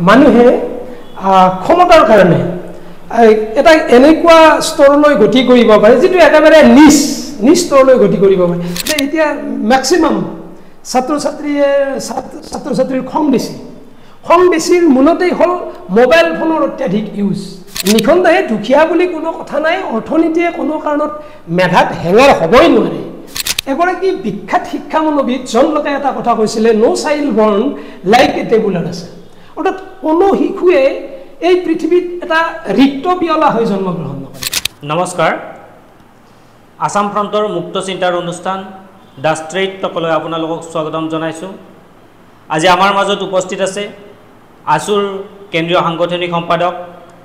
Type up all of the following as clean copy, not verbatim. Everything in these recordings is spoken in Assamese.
মানুহে ক্ষমতাৰ কাৰণে এটা এনেকুৱা স্তৰলৈ গতি কৰিব পাৰে যিটো একেবাৰে নিচ স্তৰলৈ গতি কৰিব পাৰে এতিয়া মেক্সিমাম ছাত্ৰ ছাত্ৰীৰ খং বেছিৰ মূলতেই হ'ল মোবাইল ফোনৰ অত্যাধিক ইউজ নিখণ্ডাহে দুখীয়া বুলি কোনো কথা নাই অৰ্থনীতিয়ে কোনো কাৰণত মেধাত হেঙাৰ হ'বই নোৱাৰে এগৰাকী বিখ্যাত শিক্ষামূলবিদ জন লোকে এটা কথা কৈছিলে নো চাইল্ড বৰ্ণ লাইক এ টেবুলাৰ আছে অৰ্থাৎ কোনো শিশুৱে এই পৃথিৱীত এটা ৰিক্ত পিয়লা হৈ জন্মগ্ৰহণ নকৰে নমস্কাৰ আসাম ফ্ৰণ্টৰ মুক্ত চিন্তাৰ অনুষ্ঠান দ্য ষ্ট্ৰেইট টকলৈ আপোনালোকক স্বাগতম জনাইছোঁ আজি আমাৰ মাজত উপস্থিত আছে আসুৰ কেন্দ্ৰীয় সাংগঠনিক সম্পাদক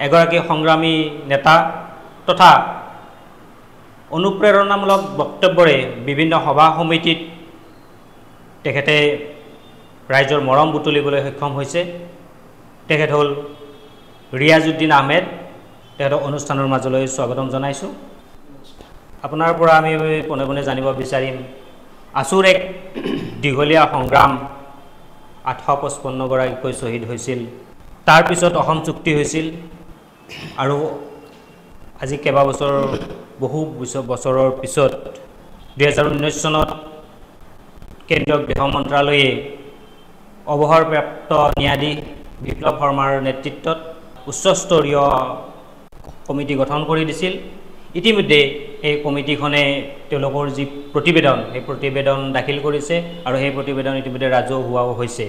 এগৰাকী সংগ্ৰামী নেতা তথা অনুপ্ৰেৰণামূলক বক্তব্যৰে বিভিন্ন সভা সমিতিত তেখেতে ৰাইজৰ মৰম বুটলিবলৈ সক্ষম হৈছে তেখেত হ'ল ৰিয়াজউদ্দিন আহমেদ তেখেতক অনুষ্ঠানৰ মাজলৈ স্বাগতম জনাইছোঁ আপোনাৰ পৰা আমি পোনে পোনে জানিব বিচাৰিম আসুৰ এক দীঘলীয়া সংগ্ৰাম 855 গৰাকীকৈ শ্বহীদ হৈছিল তাৰ পিছত অসম চুক্তি হৈছিল আৰু আজি কেইবা বহু বছৰৰ পিছত 2019 চনত কেন্দ্ৰীয় গৃহ মন্ত্ৰালয়ে অৱসৰপ্ৰাপ্ত ন্যায়াধীশ বিপ্লৱ শৰ্মাৰ নেতৃত্বত উচ্চস্তৰীয় কমিটি গঠন কৰি দিছিল ইতিমধ্যে এই কমিটিখনে তেওঁলোকৰ যি প্ৰতিবেদন এই প্ৰতিবেদন দাখিল কৰিছে আৰু সেই প্ৰতিবেদন ইতিমধ্যে ৰাজহুৱা হৈছে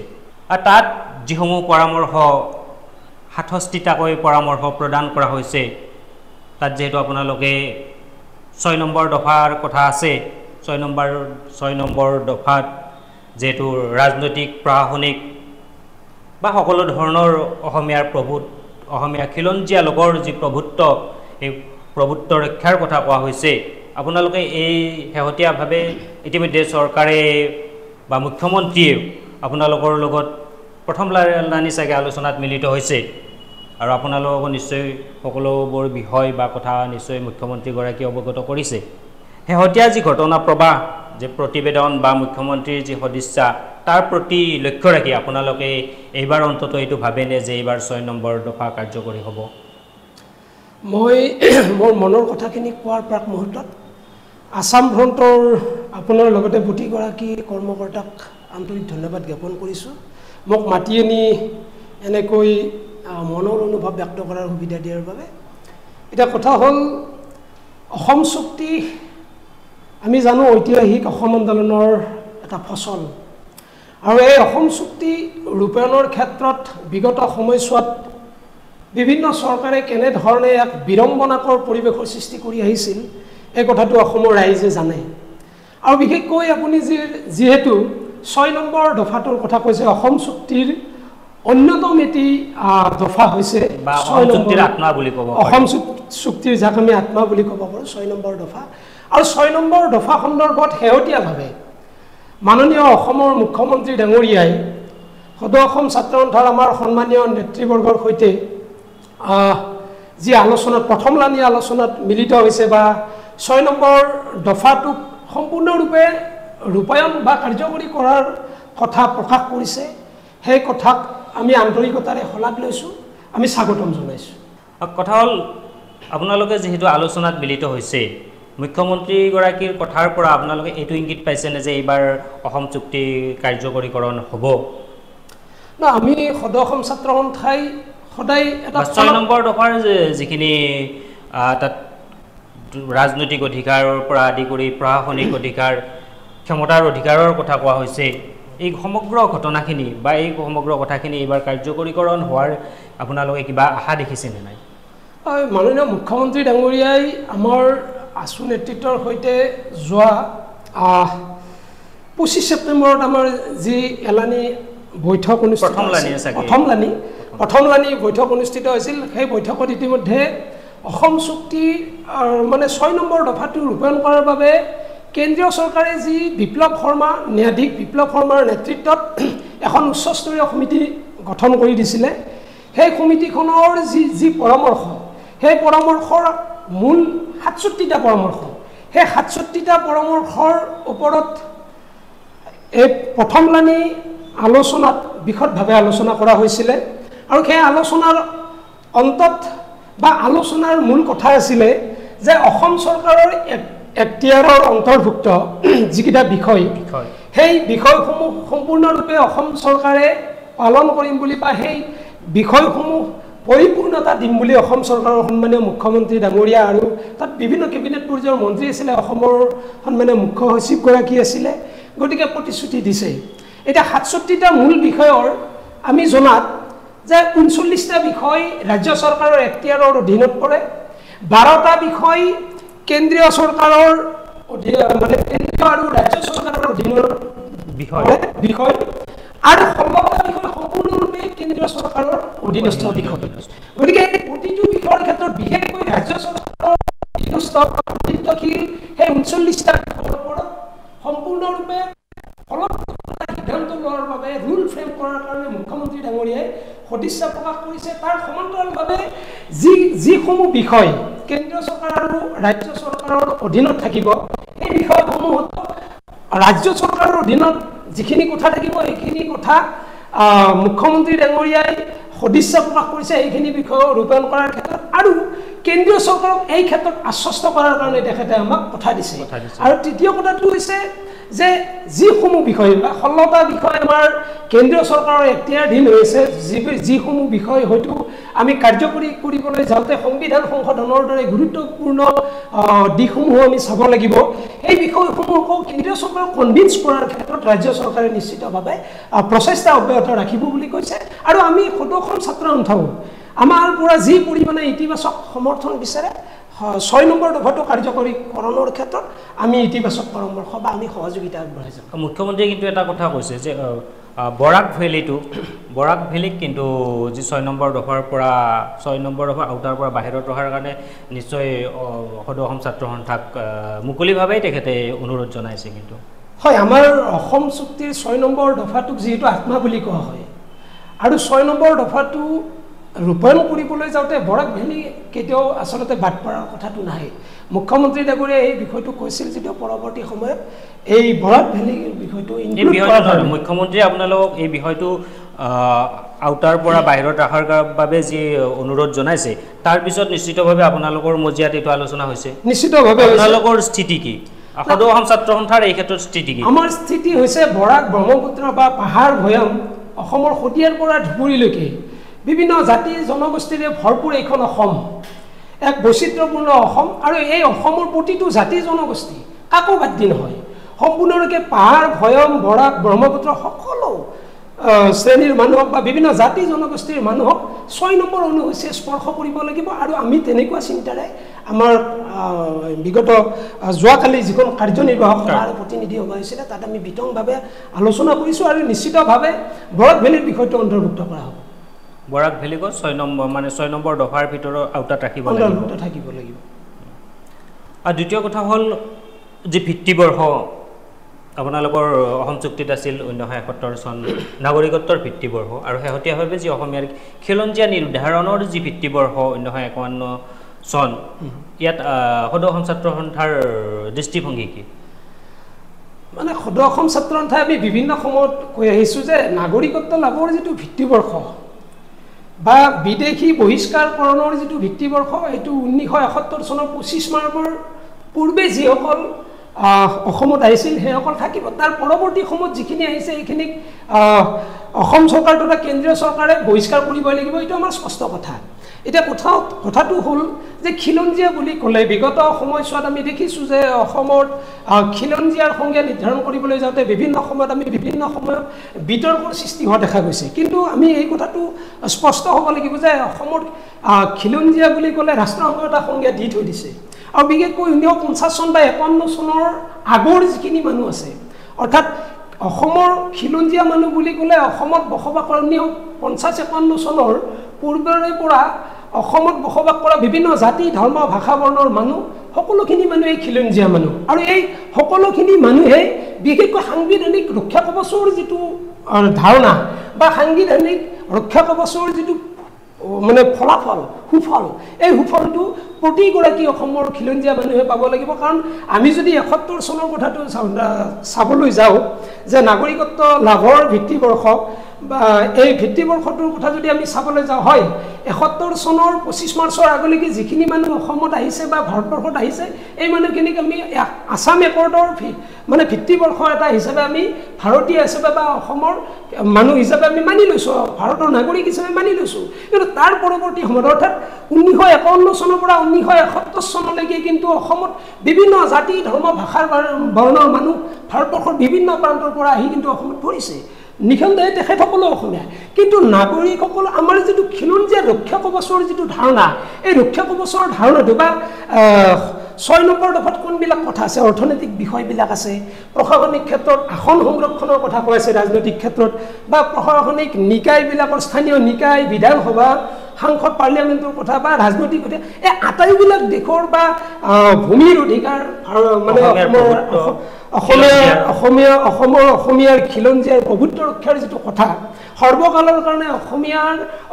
আৰু তাত যিসমূহ পৰামৰ্শ 67টাকৈ পৰামৰ্শ প্ৰদান কৰা হৈছে তাত যেহেতু আপোনালোকে 6 নম্বৰ দফাৰ কথা আছে 6 নম্বৰ দফাত যেহেতু ৰাজনৈতিক প্ৰশাসনিক বা সকলো ধৰণৰ অসমীয়া খিলঞ্জীয়া লোকৰ যি প্ৰভুত্ব এই প্ৰভুত্ব ৰক্ষাৰ কথা কোৱা হৈছে আপোনালোকে এই শেহতীয়াভাৱে ইতিমধ্যে চৰকাৰে বা মুখ্যমন্ত্ৰীয়ে আপোনালোকৰ লগত প্ৰথম লানি চাগে আলোচনাত মিলিত হৈছে আৰু আপোনালোকক নিশ্চয় সকলোবোৰ বিষয় বা কথা নিশ্চয় মুখ্যমন্ত্ৰীগৰাকী অৱগত কৰিছে শেহতীয়া যি ঘটনা প্ৰবাহ যে প্ৰতিবেদন বা মুখ্যমন্ত্ৰীৰ যি সদিচ্ছা তাৰ প্ৰতি লক্ষ্য ৰাখি আপোনালোকে এইবাৰ অন্তত এইটো ভাবেনে যে এইবাৰ 6 নম্বৰ দফা কাৰ্যকৰী হ'ব মই মোৰ মনৰ কথাখিনি কোৱাৰ প্ৰাক মুহূৰ্তত আসাম ফ্ৰণ্টৰ আপোনাৰ লগতে প্ৰতিগৰাকী কৰ্মকৰ্তাক আন্তৰিক ধন্যবাদ জ্ঞাপন কৰিছোঁ মোক মাতি আনি এনেকৈ মনৰ অনুভৱ ব্যক্ত কৰাৰ সুবিধা দিয়াৰ বাবে এটা কথা হ'ল অসম চুক্তি আমি জানো ঐতিহাসিক অসম আন্দোলনৰ এটা ফচল আৰু এই অসম চুক্তি ৰূপায়ণৰ ক্ষেত্ৰত বিগত সময়ছোৱাত বিভিন্ন চৰকাৰে কেনেধৰণে এক বিড়ম্বনাকৰ পৰিৱেশৰ সৃষ্টি কৰি আহিছিল এই কথাটো অসমৰ ৰাইজে জানে আৰু বিশেষকৈ আপুনি যিহেতু 6 নম্বৰ দফাটোৰ কথা কৈছে অসম চুক্তিৰ অন্যতম এটি দফা হৈছে অসম চুক্তিৰ আত্মা বুলি ক'ব অসম চুক্তিৰ যাক আমি আত্মা বুলি ক'ব পাৰোঁ 6 নম্বৰ দফা আৰু 6 নম্বৰ দফা সন্দৰ্ভত শেহতীয়াভাৱে মাননীয় অসমৰ মুখ্যমন্ত্ৰী ডাঙৰীয়াই সদৌ অসম ছাত্ৰ সন্থাৰ আমাৰ সন্মানীয় নেতৃবৰ্গৰ সৈতে যি আলোচনাত প্ৰথম লানি আলোচনাত মিলিত হৈছে বা 6 নম্বৰ দফাটোক সম্পূৰ্ণৰূপে ৰূপায়ণ বা কাৰ্যকৰী কৰাৰ কথা প্ৰকাশ কৰিছে সেই কথাক আমি আন্তৰিকতাৰে শলাগ লৈছোঁ আমি স্বাগতম জনাইছোঁ কথা হ'ল আপোনালোকে যেহেতু আলোচনাত মিলিত হৈছে মুখ্যমন্ত্ৰীগৰাকীৰ কথাৰ পৰা আপোনালোকে এইটো ইংগিত পাইছেনে যে এইবাৰ অসম চুক্তি কাৰ্যকৰীকৰণ হ'ব না আমি সদৌ অসম ছাত্ৰ সন্থাই সদায় এটা 6 নম্বৰ দফাৰ যিখিনি তাত ৰাজনৈতিক অধিকাৰৰ পৰা আদি কৰি প্ৰশাসনিক অধিকাৰ ক্ষমতাৰ অধিকাৰৰ কথা কোৱা হৈছে এই সমগ্ৰ ঘটনাখিনি বা এই সমগ্ৰ কথাখিনি এইবাৰ কাৰ্যকৰীকৰণ হোৱাৰ আপোনালোকে কিবা আশা দেখিছেনে নাই মাননীয় মুখ্যমন্ত্ৰী ডাঙৰীয়াই আমাৰ আসু নেতৃত্বৰ সৈতে যোৱা 25 ছেপ্টেম্বৰত আমাৰ যি এলানি বৈঠক অনুষ্ঠিত প্ৰথম লানি বৈঠক অনুষ্ঠিত হৈছিল সেই বৈঠকত ইতিমধ্যে অসম চুক্তি মানে 6 নম্বৰ দফাটো ৰূপায়ণ কৰাৰ বাবে কেন্দ্ৰীয় চৰকাৰে যি ন্যায়াধীশ বিপ্লৱ শৰ্মাৰ নেতৃত্বত এখন উচ্চস্তৰীয় সমিতি গঠন কৰি দিছিলে সেই সমিতিখনৰ যি পৰামৰ্শ সেই পৰামৰ্শৰ মূল 67টা পৰামৰ্শ সেই 67টা পৰামৰ্শৰ ওপৰত এই প্ৰথম লানি আলোচনাত বিশদভাৱে আলোচনা কৰা হৈছিলে আৰু সেই আলোচনাৰ অন্তত বা আলোচনাৰ মূল কথা আছিলে যে অসম চৰকাৰৰ এখতিয়াৰৰ অন্তৰ্ভুক্ত যিকেইটা বিষয় সেই বিষয়সমূহ সম্পূৰ্ণৰূপে অসম চৰকাৰে পালন কৰিম বুলি বা সেই বিষয়সমূহ পৰিপূৰ্ণতা দিম বুলি অসম চৰকাৰৰ সন্মানীয় মুখ্যমন্ত্ৰী ডাঙৰীয়া আৰু তাত বিভিন্ন কেবিনেট পৰ্যায়ৰ মন্ত্ৰী আছিলে অসমৰ সন্মানীয় মুখ্য সচিবগৰাকী আছিলে গতিকে প্ৰতিশ্ৰুতি দিছে এতিয়া ৬৭টা মূল বিষয়ৰ আমি জনাত যে ৩৯টা বিষয় ৰাজ্য চৰকাৰৰ এখতিয়াৰৰ অধীনত পৰে ১২টা বিষয় কেন্দ্ৰীয় চৰকাৰৰ মানে কেন্দ্ৰীয় আৰু ৰাজ্য চৰকাৰৰ অধীনৰ বিষয় আৰু ১৬টা বিষয় সম্পূৰ্ণৰূপে কেন্দ্ৰীয় চৰকাৰৰ অধীনস্থ বিষয় গতিকে প্ৰতিটো বিষয়ৰ ক্ষেত্ৰত বিশেষকৈ ৰাজ্য চৰকাৰৰ অধীনস্থ কৰ্তৃত্বশীল সেই ৩৯টা বিষয়ৰ ওপৰত সম্পূৰ্ণৰূপে সিদ্ধান্ত লোৱাৰ বাবে ৰুল ফ্ৰেম কৰাৰ কাৰণে মুখ্যমন্ত্ৰী ডাঙৰীয়াই সদিচ্ছা প্ৰকাশ কৰিছে তাৰ সমান্তৰালভাৱে যিসমূহ বিষয় কেন্দ্ৰীয় চৰকাৰ আৰু ৰাজ্য চৰকাৰৰ অধীনত থাকিব সেই বিষয়সমূহত ৰাজ্য চৰকাৰৰ অধীনত যিখিনি কথা থাকিব এইখিনি কথা মুখ্যমন্ত্ৰী ডাঙৰীয়াই সদিচ্ছা প্ৰকাশ কৰিছে এইখিনি বিষয় ৰূপায়ণ কৰাৰ ক্ষেত্ৰত আৰু কেন্দ্ৰীয় চৰকাৰক এই ক্ষেত্ৰত আশ্বস্ত কৰাৰ কাৰণে তেখেতে আমাক কথা দিছে আৰু তৃতীয় কথাটো হৈছে যে যিসমূহ বিষয় বা ১৬টা বিষয় আমাৰ কেন্দ্ৰীয় চৰকাৰৰ এখতিয়াৰধীন হৈছে যিসমূহ বিষয় হয়তো আমি কাৰ্যকৰী কৰিবলৈ যাওঁতে সংবিধান সংশোধনৰ দৰে গুৰুত্বপূৰ্ণ দিশসমূহ আমি চাব লাগিব এই বিষয়সমূহক কেন্দ্ৰীয় চৰকাৰক কনভিন্স কৰাৰ ক্ষেত্ৰত ৰাজ্য চৰকাৰে নিশ্চিতভাৱে প্ৰচেষ্টা অব্যাহত ৰাখিব বুলি কৈছে আৰু আমি সদৌখন ছাত্ৰ সন্থাও আমাৰ পৰা যি পৰিমাণে ইতিবাচক সমৰ্থন বিচাৰে ৬ নম্বৰ দফাটো কাৰ্যকৰীকৰণৰ ক্ষেত্ৰত আমি ইতিবাচক পৰামৰ্শ বা আমি সহযোগিতা আগবঢ়াই যাম মুখ্যমন্ত্ৰীয়ে কিন্তু এটা কথা কৈছে যে বৰাক ভেলীক কিন্তু যি ৬ নম্বৰ দফাৰ পৰা ৬ নম্বৰ দফাৰ আউটাৰ পৰা বাহিৰত ৰখাৰ কাৰণে নিশ্চয় সদৌ অসম ছাত্ৰ সন্থাক মুকলিভাৱেই তেখেতে অনুৰোধ জনাইছে কিন্তু হয় আমাৰ অসম চুক্তিৰ ৬ নম্বৰ দফাটোক যিহেতু আত্মা বুলি কোৱা হয় আৰু ৬ নম্বৰ দফাটো ৰূপায়ণ কৰিবলৈ যাওঁতে বৰাক ভেলী কেতিয়াও আচলতে বাদ পৰাৰ কথাটো নাহে মুখ্যমন্ত্ৰী ডাঙৰীয়াই এই বিষয়টো কৈছিল যদিও পৰৱৰ্তী সময়ত এই বৰাক ভেলী বিষয়টো মুখ্যমন্ত্ৰীয়ে আপোনালোকক এই বিষয়টো আউটাৰ পৰা বাহিৰত ৰখাৰ বাবে যি অনুৰোধ জনাইছে তাৰ পিছত নিশ্চিতভাৱে আপোনালোকৰ মজিয়াত এইটো আলোচনা হৈছে নিশ্চিতভাৱে আপোনালোকৰ স্থিতি কি সদৌ অসম ছাত্ৰ সন্থাৰ এই ক্ষেত্ৰত স্থিতি কি আমাৰ স্থিতি হৈছে বৰাক ব্ৰহ্মপুত্ৰ বা পাহাৰ ভৈয়াম অসমৰ সদিয়াৰ পৰা ধুবুৰীলৈকে বিভিন্ন জাতি জনগোষ্ঠীৰে ভৰপূৰ এইখন অসম এক বৈচিত্ৰ্যপূৰ্ণ অসম আৰু এই অসমৰ প্ৰতিটো জাতি জনগোষ্ঠী কাকো বাদ দি নহয় সম্পূৰ্ণৰূপে পাহাৰ ভৈয়াম বৰাক ব্ৰহ্মপুত্ৰ সকলো শ্ৰেণীৰ মানুহক বা বিভিন্ন জাতি জনগোষ্ঠীৰ মানুহক ৬ নম্বৰ অনুসূচীয়ে স্পৰ্শ কৰিব লাগিব আৰু আমি তেনেকুৱা চিন্তাৰে আমাৰ বিগত যোৱাকালি যিখন কাৰ্যনিৰ্বাহক সভাৰ প্ৰতিনিধি সভা হৈছিলে তাত আমি বিতংভাৱে আলোচনা কৰিছোঁ আৰু নিশ্চিতভাৱে বৰাক ভেলীৰ বিষয়টো অন্তৰ্ভুক্ত কৰা হ'ব বৰাক ভেলীক ৬ নম্বৰ মানে ৬ নম্বৰ দফাৰ ভিতৰত আউটাত ৰাখিব লাগিব আৰু দ্বিতীয় কথা হ'ল যি ভিত্তিবৰ্ষ আপোনালোকৰ অসম চুক্তিত আছিল ১৯৭১ চন নাগৰিকত্বৰ ভিত্তিবৰ্ষ আৰু শেহতীয়াভাৱে যি অসমীয়াৰ খিলঞ্জীয়া নিৰ্ধাৰণৰ যি ভিত্তিবৰ্ষ ১৯৫১ চন ইয়াত সদৌ অসম ছাত্ৰ সন্থাৰ দৃষ্টিভংগী কি মানে সদৌ অসম ছাত্ৰ সন্থাই আমি বিভিন্ন সময়ত কৈ আহিছোঁ যে নাগৰিকত্ব লাভৰ যিটো ভিত্তিবৰ্ষ বা বিদেশী বহিষ্কাৰকৰণৰ যিটো ভিত্তিবৰ্ষ এইটো ১৯৭১ চনৰ ২৫ মাৰ্চৰ পূৰ্বে যিসকল অসমত আহিছিল সেইসকল থাকিব তাৰ পৰৱৰ্তী সময়ত যিখিনি আহিছে এইখিনিক অসম চৰকাৰ তথা কেন্দ্ৰীয় চৰকাৰে বহিষ্কাৰ কৰিব লাগিব এইটো আমাৰ স্পষ্ট কথা এতিয়া কথাটো হ'ল যে খিলঞ্জীয়া বুলি ক'লে বিগত সময়ছোৱাত আমি দেখিছোঁ যে অসমত খিলঞ্জীয়াৰ সংজ্ঞা নিৰ্ধাৰণ কৰিবলৈ যাওঁতে বিভিন্ন সময়ত বিতৰ্কৰ সৃষ্টি হোৱা দেখা গৈছে কিন্তু আমি এই কথাটো স্পষ্ট হ'ব লাগিব যে অসমত খিলঞ্জীয়া বুলি ক'লে ৰাষ্ট্ৰসংঘই এটা সংজ্ঞা দি থৈ দিছে আৰু বিশেষকৈ ১৯৫০ চন বা ৫১ চনৰ আগৰ যিখিনি মানুহ আছে অৰ্থাৎ অসমৰ খিলঞ্জীয়া মানুহ বুলি ক'লে অসমত বসবাস কৰা ৫০-৫১ চনৰ পূৰ্বৰে পৰা অসমত বসবাস কৰা বিভিন্ন জাতি ধৰ্ম ভাষা বৰ্ণৰ মানুহ সকলোখিনি মানুহে খিলঞ্জীয়া মানুহ আৰু এই সকলোখিনি মানুহে বিশেষকৈ সাংবিধানিক ৰক্ষা কৱচৰ যিটো ধাৰণা বা সাংবিধানিক ৰক্ষা কৱচৰ যিটো মানে ফলাফল সুফল এই সুফলটো প্ৰতিগৰাকী অসমৰ খিলঞ্জীয়া মানুহে পাব লাগিব কাৰণ আমি যদি ৭১ চনৰ কথাটো চাবলৈ যাওঁ যে নাগৰিকত্ব লাভৰ ভিত্তিবৰ্ষ বা এই ভিত্তিবৰ্ষটোৰ কথা যদি আমি চাবলৈ যাওঁ হয় ৭১ চনৰ ২৫ মাৰ্চৰ আগলৈকে যিখিনি মানুহ অসমত আহিছে বা ভাৰতবৰ্ষত আহিছে এই মানুহখিনিক আমি আছাম একৰ্ডৰ মানে ভিত্তিবৰ্ষ এটা হিচাপে আমি ভাৰতীয় হিচাপে বা অসমৰ মানুহ হিচাপে আমি মানি লৈছোঁ ভাৰতৰ নাগৰিক হিচাপে মানি লৈছোঁ কিন্তু তাৰ পৰৱৰ্তী সময়ত অৰ্থাৎ ১৯৫১ চনৰ পৰা ১৯৭১ চনলৈকে কিন্তু অসমত বিভিন্ন জাতি ধৰ্ম ভাষাৰ বৰ্ণৰ মানুহ ভাৰতবৰ্ষৰ বিভিন্ন প্ৰান্তৰ পৰা আহি কিন্তু অসমত পৰিছে নিঃসন্দেহে তেখেতসকলো অসমীয়া কিন্তু নাগৰিকসকল আমাৰ যিটো খিলঞ্জীয়া ৰক্ষা কৱচৰ যিটো ধাৰণা এই ৰক্ষা কৱচৰ ধাৰণাটো বা ৬ নম্বৰ দফাত কোনবিলাক কথা আছে অৰ্থনৈতিক বিষয়বিলাক আছে প্ৰশাসনিক ক্ষেত্ৰত আসন সংৰক্ষণৰ কথা কৈ আছে ৰাজনৈতিক ক্ষেত্ৰত বা প্ৰশাসনিক নিকায়বিলাকৰ স্থানীয় নিকায় বিধানসভা সাংসদ পাৰ্লিয়ামেণ্টৰ কথা বা ৰাজনৈতিক কথা এই আটাইবিলাক দেশৰ বা ভূমিৰ অধিকাৰ মানে অসমীয়াৰ খিলঞ্জীয়াৰ প্ৰভুত্ব ৰক্ষাৰ যিটো কথা সৰ্বকালৰ কাৰণে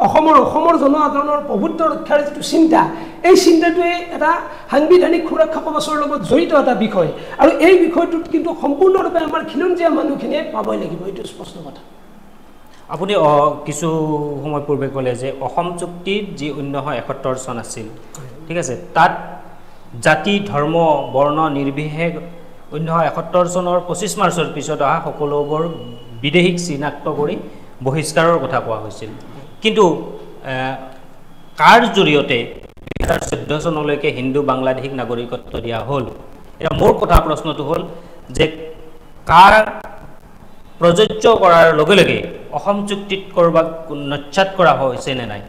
অসমৰ জনসাধাৰণৰ প্ৰভুত্ব ৰক্ষাৰ যিটো চিন্তা এই চিন্তাটোৱে এটা সাংবিধানিক সুৰক্ষা কৱচৰ লগত জড়িত এটা বিষয় আৰু এই বিষয়টোত কিন্তু সম্পূৰ্ণৰূপে আমাৰ খিলঞ্জীয়া মানুহখিনিয়ে পাবই লাগিব এইটো স্পষ্ট কথা আপুনি কিছু সময় পূৰ্বে ক'লে যে অসম চুক্তিত যি ১৯৭১ চন আছিল ঠিক আছে তাত জাতি ধৰ্ম বৰ্ণ নিৰ্বিশেষ ১৯৭১ চনৰ ২৫ মাৰ্চৰ পিছত অহা সকলোবোৰ বিদেশীক চিনাক্ত কৰি বহিষ্কাৰৰ কথা কোৱা হৈছিল কিন্তু কাৰ জৰিয়তে ২০১৪ চনলৈকে হিন্দু বাংলাদেশীক নাগৰিকত্ব দিয়া হ'ল এতিয়া মোৰ কথা প্ৰশ্নটো হ'ল যে কাৰ প্ৰযোজ্য কৰাৰ লগে লগে অসম চুক্তিত কৰবাক নচ্ছাত কৰা হৈছে নে নাই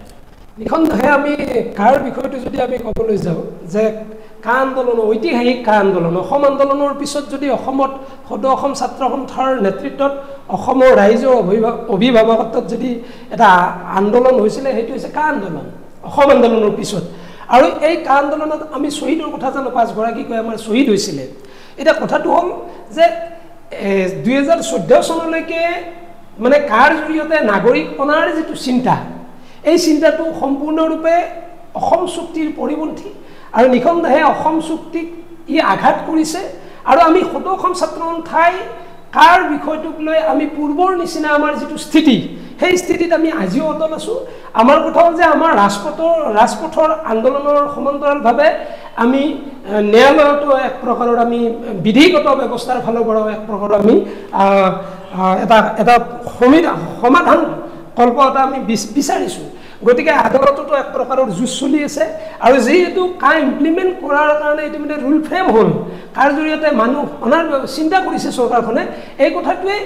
নিঃসন্দেহে আমি কাৰ বিষয়টো যদি আমি ক'বলৈ যাওঁ যে কা আন্দোলন ঐতিহাসিক কা আন্দোলন অসম আন্দোলনৰ পিছত যদি অসমত সদৌ অসম ছাত্ৰ সন্থাৰ নেতৃত্বত অসমৰ ৰাইজৰ অভিভাৱকত্বত যদি এটা আন্দোলন হৈছিলে সেইটো হৈছে কা আন্দোলন অসম আন্দোলনৰ পিছত আৰু এই কা আন্দোলনত আমি শ্বহীদৰ কথা জানো ৫গৰাকীকৈ আমাৰ শ্বহীদ হৈছিলে এতিয়া কথাটো হ'ল যে ২০১৪ চনলৈকে মানে কাৰ জৰিয়তে নাগৰিক অনাৰ যিটো চিন্তা এই চিন্তাটো সম্পূৰ্ণৰূপে অসম চুক্তিৰ পৰিপন্থী আৰু নিঃসন্দেহে অসম চুক্তিক ই আঘাত কৰিছে আৰু আমি সদৌ অসম ছাত্ৰ সন্থাই কাৰ বিষয়টোক লৈ আমি পূৰ্বৰ নিচিনা আমাৰ যিটো স্থিতি সেই স্থিতিত আমি আজিও অটল আছোঁ আমাৰ কথা হ'ল যে আমাৰ ৰাজপথৰ আন্দোলনৰ সমান্তৰালভাৱে আমি ন্যায়ালয়তো এক প্ৰকাৰৰ আমি বিধিগত ব্যৱস্থাৰ ফালৰ পৰাও এক প্ৰকাৰৰ আমি এটা সমাধান কল্প এটা আমি বিচাৰিছোঁ গতিকে আদালততো এক প্ৰকাৰৰ যুঁজ চলি আছে আৰু যিহেতু কা ইমপ্লিমেণ্ট কৰাৰ কাৰণে ইতিমধ্যে ৰুল ফ্ৰেম হ'ল কাৰ জৰিয়তে মানুহ অনাৰ চিন্তা কৰিছে চৰকাৰখনে এই কথাটোৱে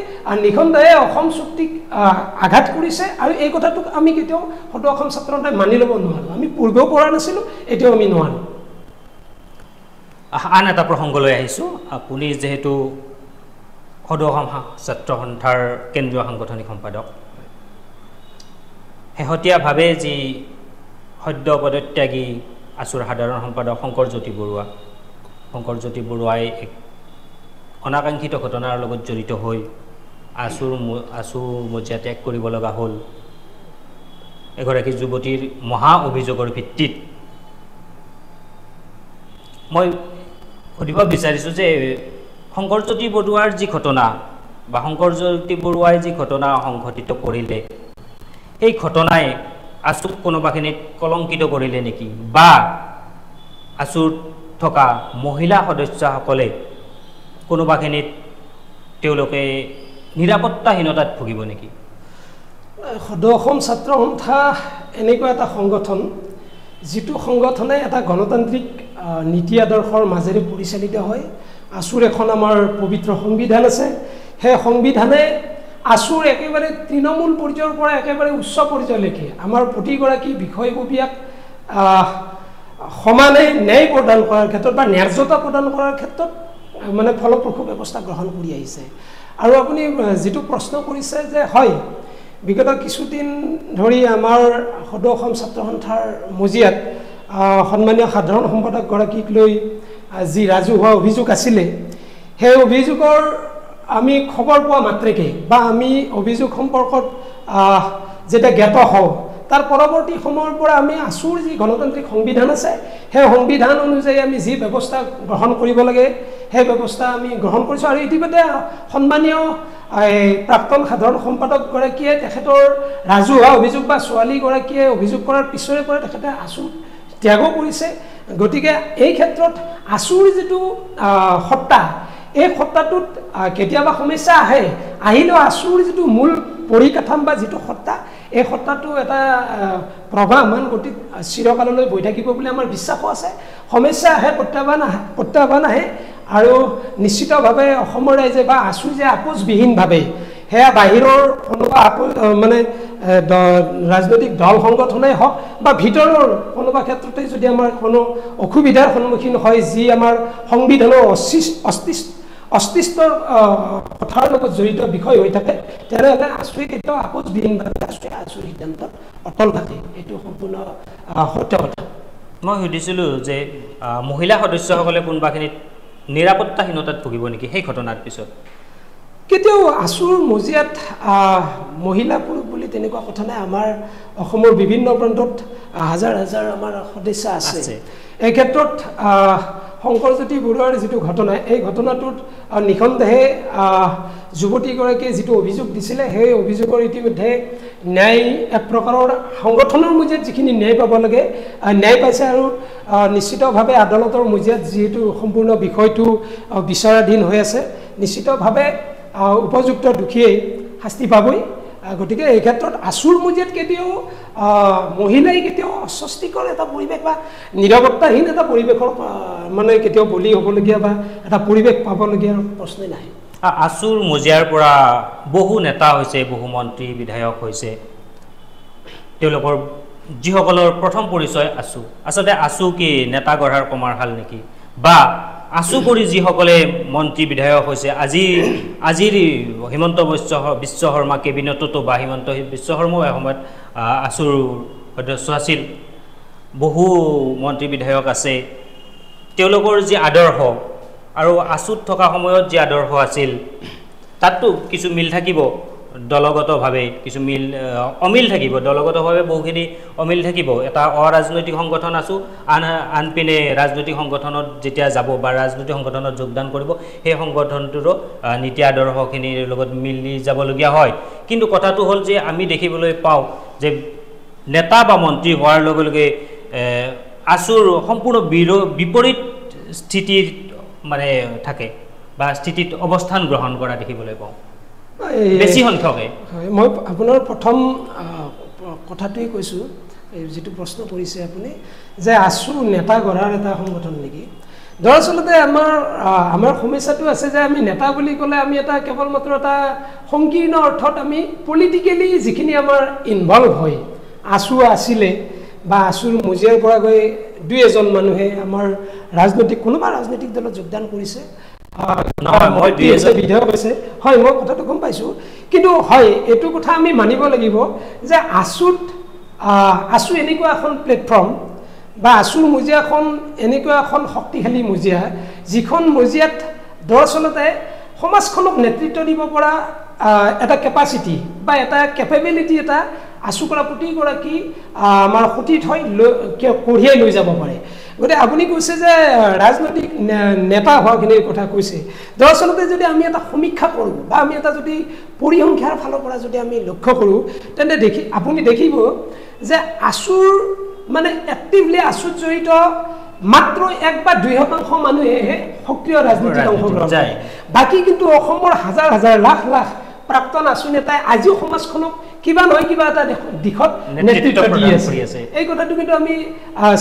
নিঃসন্দেহে অসম চুক্তিক আঘাত কৰিছে আৰু এই কথাটোক আমি কেতিয়াও সদৌ অসম ছাত্ৰ সন্থাই মানি ল'ব নোৱাৰোঁ আমি পূৰ্বেও পৰা নাছিলোঁ এতিয়াও আমি নোৱাৰোঁ আন এটা প্ৰসংগলৈ আহিছোঁ আপুনি যিহেতু সদৌ অসম ছাত্ৰ সন্থাৰ কেন্দ্ৰীয় সাংগঠনিক সম্পাদক শেহতীয়াভাৱে যি সদ্য পদত্যাগী আছুৰ সাধাৰণ সম্পাদক শংকৰজ্যোতি বৰুৱাই এক অনাকাংক্ষিত ঘটনাৰ লগত জড়িত হৈ আছু মজিয়া ত্যাগ কৰিব লগা হ'ল এগৰাকী যুৱতীৰ মহা অভিযোগৰ ভিত্তিত মই সুধিব বিচাৰিছোঁ যে শংকৰজ্যোতি বৰুৱাৰ যি ঘটনা বা শংকৰজ্যোতি বৰুৱাই যি ঘটনা সংঘটিত কৰিলে এই ঘটনাই আছুক কোনোবাখিনিত কলংকিত কৰিলে নেকি বা আছুত থকা মহিলা সদস্যসকলে কোনোবাখিনিত তেওঁলোকে নিৰাপত্তাহীনতাত ভুগিব নেকি সদৌ অসম ছাত্ৰ সন্থা এনেকুৱা এটা সংগঠন যিটো সংগঠনে এটা গণতান্ত্ৰিক নীতি আদৰ্শৰ মাজেৰে পৰিচালিত হয় আছুৰ এখন আমাৰ পবিত্ৰ সংবিধান আছে সেই সংবিধানে আছুৰ একেবাৰে তৃণমূল পৰ্যায়ৰ পৰা একেবাৰে উচ্চ পৰ্যায়লৈকে আমাৰ প্ৰতিগৰাকী বিষয়ববীয়াক সমানে ন্যায় প্ৰদান কৰাৰ ক্ষেত্ৰত বা ন্যায্যতা প্ৰদান কৰাৰ ক্ষেত্ৰত মানে ফলপ্ৰসূ ব্যৱস্থা গ্ৰহণ কৰি আহিছে আৰু আপুনি যিটো প্ৰশ্ন কৰিছে যে হয় বিগত কিছুদিন ধৰি আমাৰ সদৌ অসম ছাত্ৰ সন্থাৰ মজিয়াত সন্মানীয় সাধাৰণ সম্পাদকগৰাকীক লৈ যি ৰাজহুৱা অভিযোগ আছিলে সেই অভিযোগৰ আমি খবৰ পোৱা মাত্ৰকে বা আমি অভিযোগ সম্পৰ্কত যেটা জ্ঞাত হওঁ তাৰ পৰৱৰ্তী সময়ৰ পৰা আমি আছুৰ যি গণতান্ত্ৰিক সংবিধান আছে সেই সংবিধান অনুযায়ী আমি যি ব্যৱস্থা গ্ৰহণ কৰিব লাগে সেই ব্যৱস্থা আমি গ্ৰহণ কৰিছোঁ। আৰু ইতিমধ্যে সন্মানীয় প্ৰাক্তন সাধাৰণ সম্পাদকগৰাকীয়ে তেখেতৰ ৰাজহুৱা অভিযোগ বা ছোৱালীগৰাকীয়ে অভিযোগ কৰাৰ পিছৰে পৰা তেখেতে আছু ত্যাগো কৰিছে। গতিকে এই ক্ষেত্ৰত আছুৰ যিটো সত্তা, এই সত্তাটোত কেতিয়াবা সমস্যা আহে, আহিলেও আছুৰ যিটো মূল পৰিকাঠাম বা যিটো সত্তা, এই সত্তাটো এটা প্ৰবাহমান গতিত চিৰকাললৈ বৈ থাকিব বুলি আমাৰ বিশ্বাসো আছে। সমস্যা আহে, প্ৰত্যাহ্বান আহে, আৰু নিশ্চিতভাৱে অসমৰ ৰাইজে বা আছু যে আপোচবিহীনভাৱে সেয়া বাহিৰৰ কোনোবা মানে ৰাজনৈতিক দল সংগঠনেই হওক বা ভিতৰৰ কোনোবা ক্ষেত্ৰতে যদি আমাৰ কোনো অসুবিধাৰ সন্মুখীন হয়, যি আমাৰ সংবিধানৰ অস্তিত্বৰ কথাৰ লগত জড়িত বিষয় হৈ থাকে, তেনেহ'লে আছুৱে কেতিয়াও আপোচবিহীনভাৱে আছুৰ সিদ্ধান্তত অটল থাকে। এইটো সম্পূৰ্ণ সত্য কথা। মই সুধিছিলোঁ যে মহিলা সদস্যসকলে কোনোবাখিনিত নিৰাপত্তাহীনতাত ভুগিব নেকি সেই ঘটনাৰ পিছত? কেতিয়াও আছুৰ মজিয়াত মহিলা পুৰুষ বুলি তেনেকুৱা কথা নাই। আমাৰ অসমৰ বিভিন্ন প্ৰান্তত হাজাৰ হাজাৰ আমাৰ সদস্য আছে। এই ক্ষেত্ৰত শংকৰজ্যোতি বৰুৱাৰ যিটো ঘটনা, এই ঘটনাটোত নিঃসন্দেহে যুৱতীগৰাকীয়ে যিটো অভিযোগ দিছিলে, সেই অভিযোগৰ ইতিমধ্যে ন্যায় এক প্ৰকাৰৰ সংগঠনৰ মজিয়াত যিখিনি ন্যায় পাব লাগে ন্যায় পাইছে। আৰু নিশ্চিতভাৱে আদালতৰ মজিয়াত যিহেতু সম্পূৰ্ণ বিষয়টো বিচাৰাধীন হৈ আছে, নিশ্চিতভাৱে উপযুক্ত দোষীয়ে শাস্তি পাবই। গতিকে এই ক্ষেত্ৰত আছুৰ মজিয়াত কেতিয়াও মহিলাই কেতিয়াও অস্বস্তিকৰ এটা পৰিৱেশ বা নিৰাপত্তাহীন এটা পৰিৱেশৰ মানে কেতিয়াও বলি হ'বলগীয়া বা এটা পৰিৱেশ পাবলগীয়া প্ৰশ্নই নাহে। আছুৰ মজিয়াৰ পৰা বহু নেতা হৈছে, বহু মন্ত্ৰী বিধায়ক হৈছে, তেওঁলোকৰ যিসকলৰ প্ৰথম পৰিচয় আছু। আচলতে আছু কি নেতা গঢ়াৰ কমাৰশাল নেকি? বা আছু কৰি যিসকলে মন্ত্ৰী বিধায়ক হৈছে, আজিৰ হিমন্ত বিশ্ব শৰ্মা কেবিনেটতো বা হিমন্ত বিশ্ব শৰ্মাও এসময়ত আছুৰ সদস্য আছিল, বহু মন্ত্ৰী বিধায়ক আছে, তেওঁলোকৰ যি আদৰ্শ আৰু আছুত থকা সময়ত যি আদৰ্শ আছিল তাততো কিছু মিল থাকিব, দলগতভাৱে কিছু অমিল থাকিব, দলগতভাৱে বহুখিনি অমিল থাকিব। এটা অৰাজনৈতিক সংগঠন আছু, আনপিনে ৰাজনৈতিক সংগঠনত যেতিয়া যাব বা ৰাজনৈতিক সংগঠনত যোগদান কৰিব, সেই সংগঠনটোৰো নীতি আদৰ্শখিনিৰ লগত মিলি যাবলগীয়া হয়। কিন্তু কথাটো হ'ল যে আমি দেখিবলৈ পাওঁ যে নেতা বা মন্ত্ৰী হোৱাৰ লগে লগে আছুৰ সম্পূৰ্ণ বিপৰীত স্থিতিত মানে থাকে বা স্থিতিত অৱস্থান গ্ৰহণ কৰা দেখিবলৈ পাওঁ বেছি সংখ্যকে। হয়, মই আপোনাৰ প্ৰথম কথাটোৱেই কৈছোঁ, যিটো প্ৰশ্ন কৰিছে আপুনি যে আছু নেতা গঢ়াৰ এটা সংগঠন নেকি? দৰাচলতে আমাৰ সমস্যাটো আছে যে আমি নেতা বুলি ক'লে আমি এটা কেৱল মাত্ৰ এটা সংকীৰ্ণ অৰ্থত আমি পলিটিকেলি যিখিনি আমাৰ ইনভলভ হয়, আছু আছিলে বা আছুৰ মজিয়াৰ পৰা গৈ দুই এজন মানুহে আমাৰ কোনোবা ৰাজনৈতিক দলত যোগদান কৰিছে, বিধায়ক হৈছে, হয় মই কথাটো গম পাইছোঁ। কিন্তু হয়, এইটো কথা আমি মানিব লাগিব যে আছু এনেকুৱা এখন প্লেটফৰ্ম বা আছুৰ মজিয়াখন এনেকুৱা এখন শক্তিশালী মজিয়া, যিখন মজিয়াত দৰাচলতে সমাজখনক নেতৃত্ব দিব পৰা এটা কেপাচিটি বা এটা কেপেবিলিটি এটা আছু কৰা প্ৰতিগৰাকী আমাৰ সতীৰ্থ হৈ কঢ়িয়াই লৈ যাব পাৰে। গতিকে আপুনি কৈছে যে ৰাজনৈতিক নেতা হোৱাখিনিৰ কথা কৈছে, দৰাচলতে যদি আমি এটা সমীক্ষা কৰোঁ বা আমি এটা যদি পৰিসংখ্যাৰ ফালৰ পৰা যদি আমি লক্ষ্য কৰোঁ, তেন্তে আপুনি দেখিব যে আছুৰ মানে এক্টিভলি আছুত জড়িত মাত্ৰ 1 বা 2% মানুহেহে সক্ৰিয় ৰাজনীতিত অংশগ্ৰহণ কৰে। বাকী কিন্তু অসমৰ হাজাৰ হাজাৰ লাখ লাখ প্ৰাক্তন আছু নেতাই আজিও সমাজখনক কিবা নহয় কিবা এটা দিশত নেতৃত্ব দি আছে। এই কথাটো কিন্তু আমি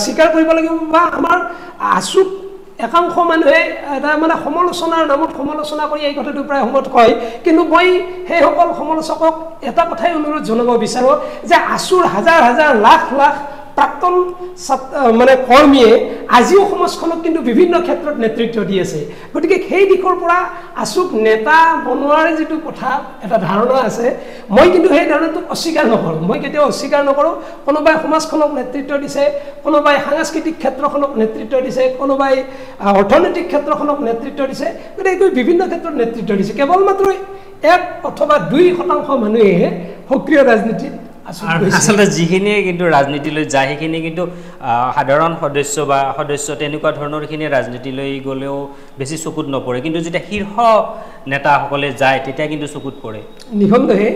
স্বীকাৰ কৰিব লাগিব। বা আমাৰ আছুক একাংশ মানুহে এটা মানে সমালোচনাৰ নামত সমালোচনা কৰি এই কথাটো প্ৰায় সময়ত কয়, কিন্তু মই সেইসকল সমালোচকক এটা কথাই অনুৰোধ জনাব বিচাৰোঁ যে আছুৰ হাজাৰ হাজাৰ লাখ লাখ প্ৰাক্তন মানে কৰ্মীয়ে আজিও সমাজখনক কিন্তু বিভিন্ন ক্ষেত্ৰত নেতৃত্ব দি আছে। গতিকে সেই দিশৰ পৰা আছুক নেতা বনোৱাৰ যিটো কথা এটা ধাৰণা আছে, মই কিন্তু সেই ধাৰণাটোক অস্বীকাৰ নকৰোঁ। মই কেতিয়াও অস্বীকাৰ নকৰোঁ। কোনোবাই সমাজখনক নেতৃত্ব দিছে, কোনোবাই সাংস্কৃতিক ক্ষেত্ৰখনক নেতৃত্ব দিছে, কোনোবাই অৰ্থনৈতিক ক্ষেত্ৰখনক নেতৃত্ব দিছে, গতিকে বিভিন্ন ক্ষেত্ৰত নেতৃত্ব দিছে। কেৱল মাত্ৰ 1 অথবা 2% মানুহেহে সক্ৰিয় ৰাজনীতিত আচলতে যিখিনি কিন্তু ৰাজনীতিলৈ যায় সেইখিনি কিন্তু সাধাৰণ সদস্য বা সদস্য তেনেকুৱা ধৰণৰখিনি ৰাজনীতিলৈ গ'লেও বেছি চকুত নপৰে, কিন্তু যেতিয়া শীৰ্ষ নেতাসকলে যায় তেতিয়া কিন্তু চকুত পৰে। নিঃসন্দেহে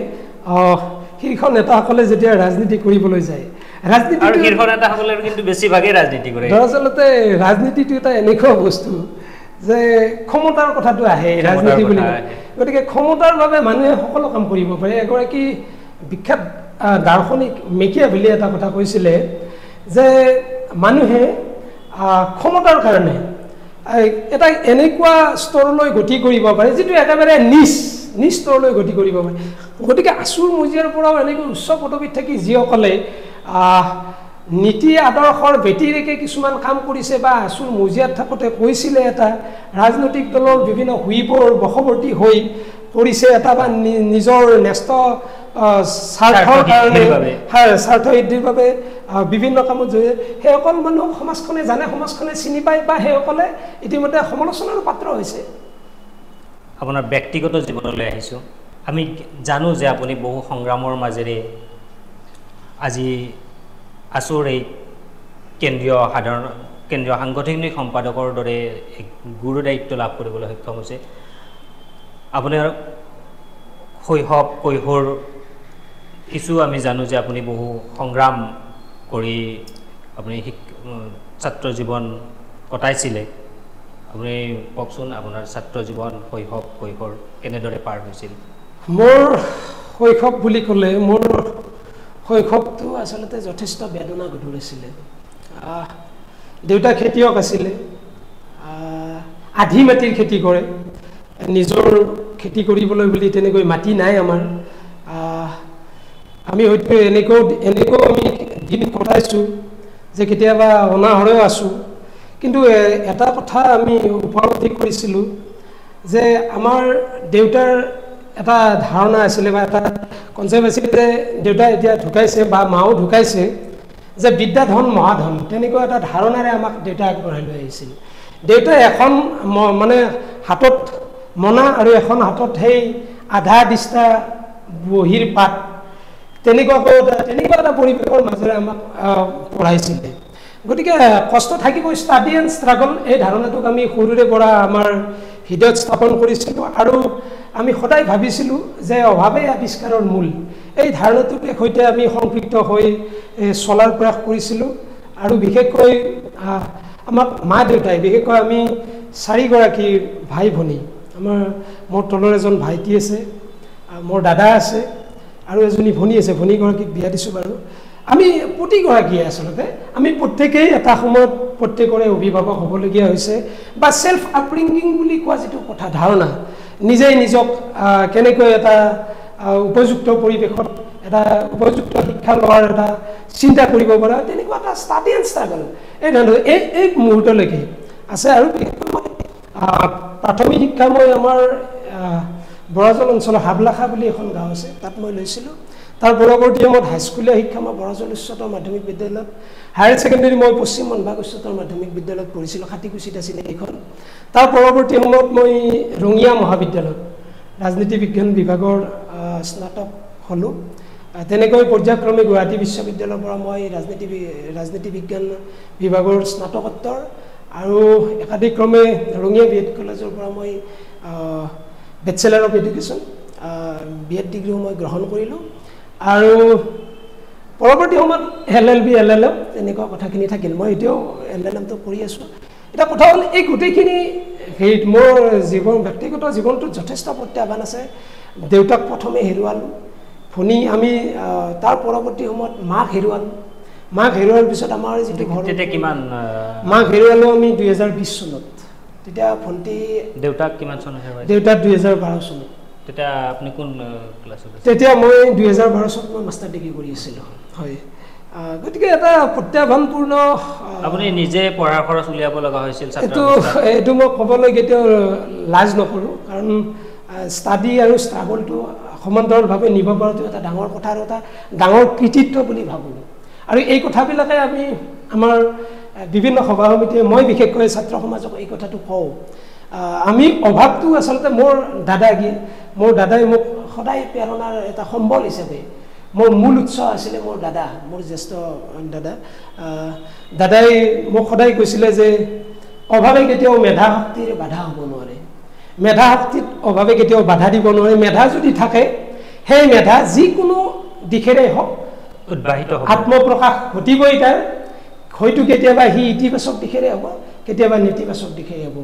শীৰ্ষ নেতাসকলে যেতিয়া ৰাজনীতি কৰিবলৈ যায়, ৰাজনীতি আৰু শীৰ্ষ নেতাসকলে কিন্তু বেছিভাগেই ৰাজনীতি কৰে। দৰাচলতে ৰাজনীতিটো এটা এনেকুৱা বস্তু যে ক্ষমতাৰ কথাটো আহে ৰাজনীতি বুলি, গতিকে ক্ষমতাৰ বাবে মানুহে সকলো কাম কৰিব পাৰে। এগৰাকী বিখ্যাত দাৰ্শনিক মেকিয়াভেলি এটা কথা কৈছিলে যে মানুহে ক্ষমতাৰ কাৰণে এটা এনেকুৱা স্তৰলৈ গতি কৰিব পাৰে যিটো একেবাৰে নিচ স্তৰলৈ গতি কৰিব পাৰে। গতিকে আচুৰ মজিয়াৰ পৰাও এনেকৈ উচ্চ পদবীত থাকি যিসকলে নীতি আদৰ্শৰ ভেটিৰেকে কিছুমান কাম কৰিছে বা আচুৰ মজিয়াত থাকোঁতে কৈছিলে এটা, ৰাজনৈতিক দলৰ বিভিন্ন হুইপৰ বশৱৰ্তী হৈ কৰিছে এটা বা নিজৰ ন্যস্ত স্বাৰ্থৰ কাৰণে স্বাৰ্থ সিদ্ধিৰ বাবে বিভিন্ন কামত জড়িত সেইসকল মানুহক সমাজখনে জানে, সমাজখনে চিনি পায় বা সেইসকলে ইতিমধ্যে সমালোচনাৰ পাত্ৰ হৈছে। আপোনাৰ ব্যক্তিগত জীৱনলৈ আহিছোঁ। আমি জানো যে আপুনি বহু সংগ্ৰামৰ মাজেৰে আজি আছুৰ এই কেন্দ্ৰীয় সাংগঠনিক সম্পাদকৰ দৰে এক গুৰু দায়িত্ব লাভ কৰিবলৈ সক্ষম হৈছে। আপোনাৰ শৈশৱ কৈশোৰ কিছু আমি জানো যে আপুনি বহু সংগ্ৰাম কৰি আপুনি ছাত্ৰ জীৱন কটাইছিলে। আপুনি কওকচোন আপোনাৰ ছাত্ৰ জীৱন শৈশৱ কৈশোৰ কেনেদৰে পাৰ হৈছিল? মোৰ শৈশৱ বুলি ক'লে মোৰ শৈশৱটো আচলতে যথেষ্ট বেদনা গধুৰ আছিলে। দেউতা খেতিয়ক আছিলে, আধি মাটিৰ খেতি কৰে, নিজৰ খেতি কৰিবলৈ বুলি তেনেকৈ মাটি নাই আমাৰ। আমি হয়তো এনেকৈ আমি দিন কটাইছোঁ যে কেতিয়াবা অনাহৰেও আছোঁ, কিন্তু এটা কথা আমি উপলব্ধি কৰিছিলোঁ যে আমাৰ দেউতাৰ এটা ধাৰণা আছিলে বা এটা কনচেপ্ট আছিলে যে দেউতা এতিয়া ঢুকাইছে বা মাও ঢুকাইছে, যে বিদ্যা ধন মহাধন, তেনেকুৱা এটা ধাৰণাৰে আমাক দেউতা আগবঢ়াই লৈ আহিছিল। দেউতাই এখন মানে হাতত মনা আৰু এখন হাতত সেই আধা দিস্তা বহীৰ পাত, তেনেকুৱা এটা পৰিৱেশৰ মাজেৰে আমাক পঢ়াইছিলে। গতিকে কষ্ট থাকিবই, ষ্টাডি এণ্ড ষ্ট্ৰাগল, এই ধাৰণাটোক আমি সৰুৰে পৰা আমাৰ হৃদয়ত স্থাপন কৰিছিলোঁ আৰু আমি সদায় ভাবিছিলোঁ যে অভাৱেই আৱিষ্কাৰৰ মূল, এই ধাৰণাটোৰ সৈতে আমি সংপৃক্ত হৈ চলাৰ প্ৰয়াস কৰিছিলোঁ। আৰু বিশেষকৈ আমাক মা দেউতাই, বিশেষকৈ আমি 4গৰাকী ভাই ভনী, মোৰ তলৰ এজন ভাইটি আছে, মোৰ দাদা আছে আৰু এজনী ভনী আছে, ভনীগৰাকীক বিয়া দিছোঁ বাৰু। আমি প্ৰতিগৰাকীয়ে আচলতে আমি প্ৰত্যেকেই এটা সময়ত প্ৰত্যেকৰে অভিভাৱক হ'বলগীয়া হৈছে, বা ছেল্ফ আপব্ৰিংগিং বুলি কোৱা যিটো কথা ধাৰণা, নিজেই নিজক কেনেকৈ এটা উপযুক্ত পৰিৱেশত এটা উপযুক্ত শিক্ষা লোৱাৰ এটা চিন্তা কৰিব পৰা, তেনেকুৱা এটা ষ্টাডি এণ্ড ষ্ট্ৰাগল এই ধৰণৰ এই মুহূৰ্তলৈকে আছে। আৰু প্ৰাথমিক শিক্ষা মই আমাৰ বৰাজল অঞ্চলৰ হাবলাখা বুলি এখন গাঁও আছে, তাত মই লৈছিলোঁ। তাৰ পৰৱৰ্তী সময়ত হাইস্কুলীয়া শিক্ষা মই বৰাজল উচ্চতৰ মাধ্যমিক বিদ্যালয়ত, হায়াৰ ছেকেণ্ডেৰী মই পশ্চিম মনবাগ উচ্চতৰ মাধ্যমিক বিদ্যালয়ত পঢ়িছিলোঁ, খাটিকুছিত আছিলে এইখন। তাৰ পৰৱৰ্তী সময়ত মই ৰঙিয়া মহাবিদ্যালয়ত ৰাজনীতি বিজ্ঞান বিভাগৰ স্নাতক হ'লোঁ। তেনেকৈ পৰ্যায়ক্ৰমে গুৱাহাটী বিশ্ববিদ্যালয়ৰ পৰা মই ৰাজনীতি বিজ্ঞান বিভাগৰ স্নাতকোত্তৰ, আৰু একাধিক্ৰমে ৰঙিয়া BEd কলেজৰ পৰা মই বেচেলাৰ অফ এডুকেশ্যন BEd ডিগ্ৰীও মই গ্ৰহণ কৰিলোঁ। আৰু পৰৱৰ্তী সময়ত LLB LLM এনেকুৱা কথাখিনি থাকিল। মই এতিয়াও LLMটো কৰি আছোঁ। এটা কথা হ'ল এই গোটেইখিনি মোৰ ব্যক্তিগত জীৱনটোত যথেষ্ট প্ৰত্যাহ্বান আছে। দেউতাক প্ৰথমে হেৰুৱালোঁ, ভনী আমি তাৰ পৰৱৰ্তী সময়ত মাক হেৰুৱালোঁ। মাক হেৰুৱাৰ পিছত আমাৰ যিটো ঘৰ, মাক হেৰুৱালোঁ আমি 2020 চনত। তেতিয়া ভণ্টি, দেউতাক কিমান চনত হেৰুৱাইছিল? দেউতাক 2012 চনত। তেতিয়া আপুনি কোন ক্লাছত আছিল? তেতিয়া মই 2012 চনত মই মাষ্টাৰ ডিগ্ৰী কৰি আছিলোঁ। হয়, গতিকে এটা প্ৰত্যাহ্বানপূৰ্ণ, আপুনি নিজে পঢ়াৰ খৰচ উলিয়াব লগা হৈছিল? এইটো মই ক'বলৈ কেতিয়াও লাজ নকৰোঁ, কাৰণ ষ্টাডি আৰু ষ্ট্ৰাগলটো সমান্তৰালভাৱে নিব পৰাটো এটা ডাঙৰ কথা আৰু এটা ডাঙৰ কৃতিত্ব বুলি ভাবোঁ। আৰু এই কথাবিলাকে আমি আমাৰ বিভিন্ন সভা সমিতিয়ে, মই বিশেষকৈ ছাত্ৰ সমাজক এই কথাটো কওঁ, আমি অভাৱটো আচলতে মোৰ দাদাই মোক সদায় প্ৰেৰণাৰ এটা সম্বল হিচাপে মোৰ মূল উৎস আছিলে মোৰ দাদা, মোৰ জ্যেষ্ঠ দাদা। দাদাই মোক সদায় কৈছিলে যে অভাৱে কেতিয়াও মেধা শক্তিৰ বাধা হ'ব নোৱাৰে, মেধা শক্তিত অভাৱে কেতিয়াও বাধা দিব নোৱাৰে। মেধা যদি থাকে সেই মেধা যিকোনো দিশেৰে হওক উদ্বাহিত হ'ব, আত্মপ্ৰকাশ ঘটিবই তাৰ। হয়তো কেতিয়াবা সি ইতিবাচক দিশেৰে হ'ব, কেতিয়াবা নেতিবাচক দিশেৰে হ'ব।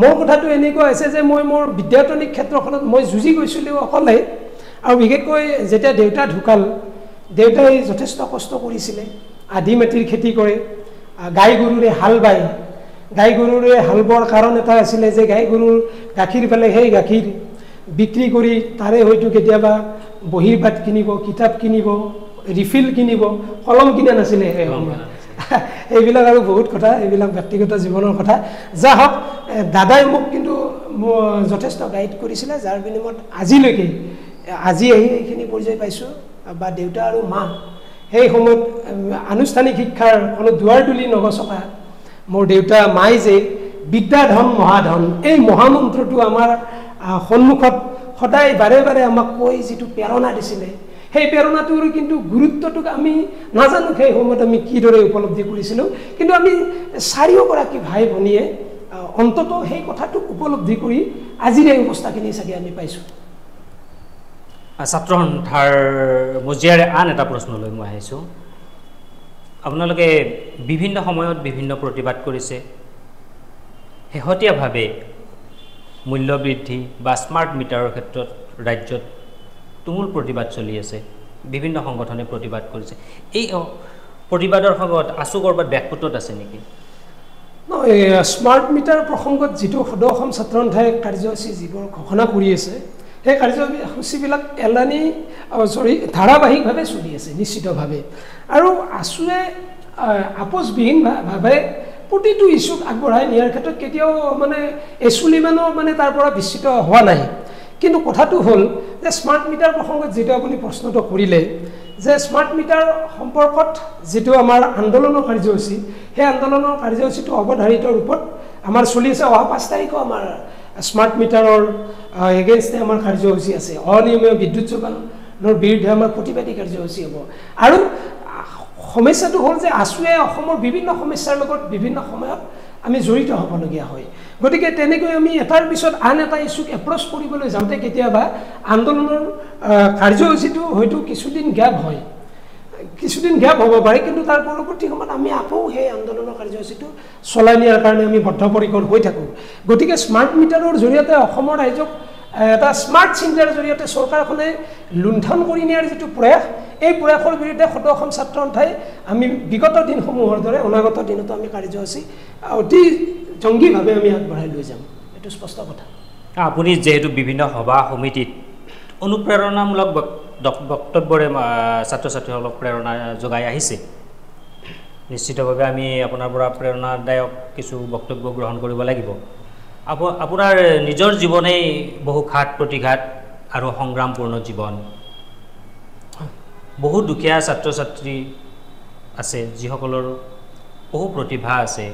মোৰ কথাটো এনেকুৱা হৈছে যে মই মোৰ বিদ্যায়তনিক ক্ষেত্ৰখনত মই যুঁজি গৈছিলোঁ অকলে, আৰু বিশেষকৈ যেতিয়া দেউতা ঢুকাল, দেউতাই যথেষ্ট কষ্ট কৰিছিলে, আধি মাটিৰ খেতি কৰে, গাই গৰুৰে হাল বায়। গাই গৰুৰে হাল বোৱাৰ কাৰণ এটা আছিলে যে গাই গৰুৰ গাখীৰ পালে সেই গাখীৰ বিক্ৰী কৰি তাৰে হয়তো কেতিয়াবা বহীৰ পাত কিনিব, কিতাপ কিনিব, ৰিফিল কিনিব, কলম কিনা নাছিলে সেই সময়ত। এইবিলাক আৰু বহুত কথা, এইবিলাক ব্যক্তিগত জীৱনৰ কথা। যা হওক, দাদাই মোক কিন্তু যথেষ্ট গাইড কৰিছিলে, যাৰ বিনিময়ত আজিলৈকে আজি আহি এইখিনি পৰ্যায় পাইছোঁ। বা দেউতা আৰু মা সেই সময়ত আনুষ্ঠানিক শিক্ষাৰ কোনো দুৱাৰ তুলি নগচকা মোৰ দেউতা মাই যে বিদ্যা ধন মহাধন, এই মহামন্ত্ৰটো আমাৰ সন্মুখত সদায় বাৰে বাৰে আমাক কৈ যিটো প্ৰেৰণা দিছিলে, সেই প্ৰেৰণাটোৰ কিন্তু গুৰুত্বটোক আমি নাজানো সেই সময়ত আমি কিদৰে উপলব্ধি কৰিছিলোঁ। কিন্তু আমি চাৰিওগৰাকী ভাই ভনীয়ে অন্ততঃ সেই কথাটোক উপলব্ধি কৰি আজিৰ এই অৱস্থাখিনি চাগে আমি পাইছোঁ। ছাত্ৰ সন্থাৰ মজিয়াৰে আন এটা প্ৰশ্নলৈ মই আহিছোঁ। আপোনালোকে বিভিন্ন সময়ত বিভিন্ন প্ৰতিবাদ কৰিছে, শেহতীয়াভাৱে মূল্যবৃদ্ধি বা স্মাৰ্ট মিটাৰৰ ক্ষেত্ৰত ৰাজ্যত তুমুল প্ৰতিবাদ চলি আছে, বিভিন্ন সংগঠনে প্ৰতিবাদ কৰিছে। এই প্ৰতিবাদৰ সময়ত আছু ক'ৰবাত ব্যাকফুটত আছে নেকি? এই স্মাৰ্ট মিটাৰ প্ৰসংগত যিটো সদৌ অসম ছাত্ৰ সন্থাই কাৰ্যসূচী যিবোৰ ঘোষণা কৰি আছে, সেই কাৰ্যসূচীবিলাক ধাৰাবাহিকভাৱে চলি আছে নিশ্চিতভাৱে। আৰু আছুৱে আপোচবিহীনভাৱে প্ৰতিটো ইছ্যুক আগবঢ়াই নিয়াৰ ক্ষেত্ৰত কেতিয়াও মানে এচুলিমানো মানে তাৰ পৰা বিচ্যুত হোৱা নাই। কিন্তু কথাটো হ'ল যে স্মাৰ্ট মিটাৰ প্ৰসংগত যিটো আপুনি প্ৰশ্নটো কৰিলে, যে স্মাৰ্ট মিটাৰ সম্পৰ্কত যিটো আমাৰ আন্দোলনৰ কাৰ্যসূচী, সেই আন্দোলনৰ কাৰ্যসূচীটো অৱধাৰিত ৰূপত আমাৰ চলি আছে। অহা 5 তাৰিখো আমাৰ স্মাৰ্ট মিটাৰৰ এগেইনষ্টে আমাৰ কাৰ্যসূচী আছে। অনিয়মীয়া বিদ্যুৎ যোগানৰ বিৰুদ্ধে আমাৰ প্ৰতিবাদী কাৰ্যসূচী হ'ব। আৰু সমস্যাটো হ'ল যে আছুৱে অসমৰ বিভিন্ন সমস্যাৰ লগত বিভিন্ন সময়ত আমি জড়িত হ'বলগীয়া হয়। গতিকে তেনেকৈ আমি এটাৰ পিছত আন এটা ইছ্যুক এপ্ৰ'চ কৰিবলৈ যাওঁতে কেতিয়াবা আন্দোলনৰ কাৰ্যসূচীটো হয়তো কিছুদিন গ্যাপ হয়, কিছুদিন গ্যাপ হ'ব পাৰে, কিন্তু তাৰ পৰৱৰ্তী সময়ত আমি আকৌ সেই আন্দোলনৰ কাৰ্যসূচীটো চলাই নিয়াৰ কাৰণে আমি বদ্ধপৰিকৰ হৈ থাকোঁ। গতিকে স্মাৰ্ট মিটাৰৰ জৰিয়তে অসমৰ ৰাইজক এটা স্মাৰ্ট চিন্তাৰ জৰিয়তে চৰকাৰখনে লুণ্ঠন কৰি নিয়াৰ যিটো প্ৰয়াস, এই প্ৰয়াসৰ বিৰুদ্ধে সদৌ অসম ছাত্ৰ সন্থাই আমি বিগত দিনসমূহৰ দৰে অনাগত দিনতো আমি কাৰ্যসূচী অতি জংগীভাৱে আমি আগবঢ়াই লৈ যাম, এইটো স্পষ্ট কথা। আপুনি যিহেতু বিভিন্ন সভা সমিতিত অনুপ্ৰেৰণামূলক বক্তব্যৰে ছাত্ৰ ছাত্ৰীসকলক প্ৰেৰণা যোগাই আহিছে, নিশ্চিতভাৱে আমি আপোনাৰ পৰা প্ৰেৰণাদায়ক কিছু বক্তব্য গ্ৰহণ কৰিব লাগিব। আপোনাৰ নিজৰ জীৱনেই বহু ঘাত প্ৰতিঘাত আৰু সংগ্ৰামপূৰ্ণ জীৱন। বহু দুখীয়া ছাত্ৰ ছাত্ৰী আছে যিসকলৰ বহু প্ৰতিভা আছে,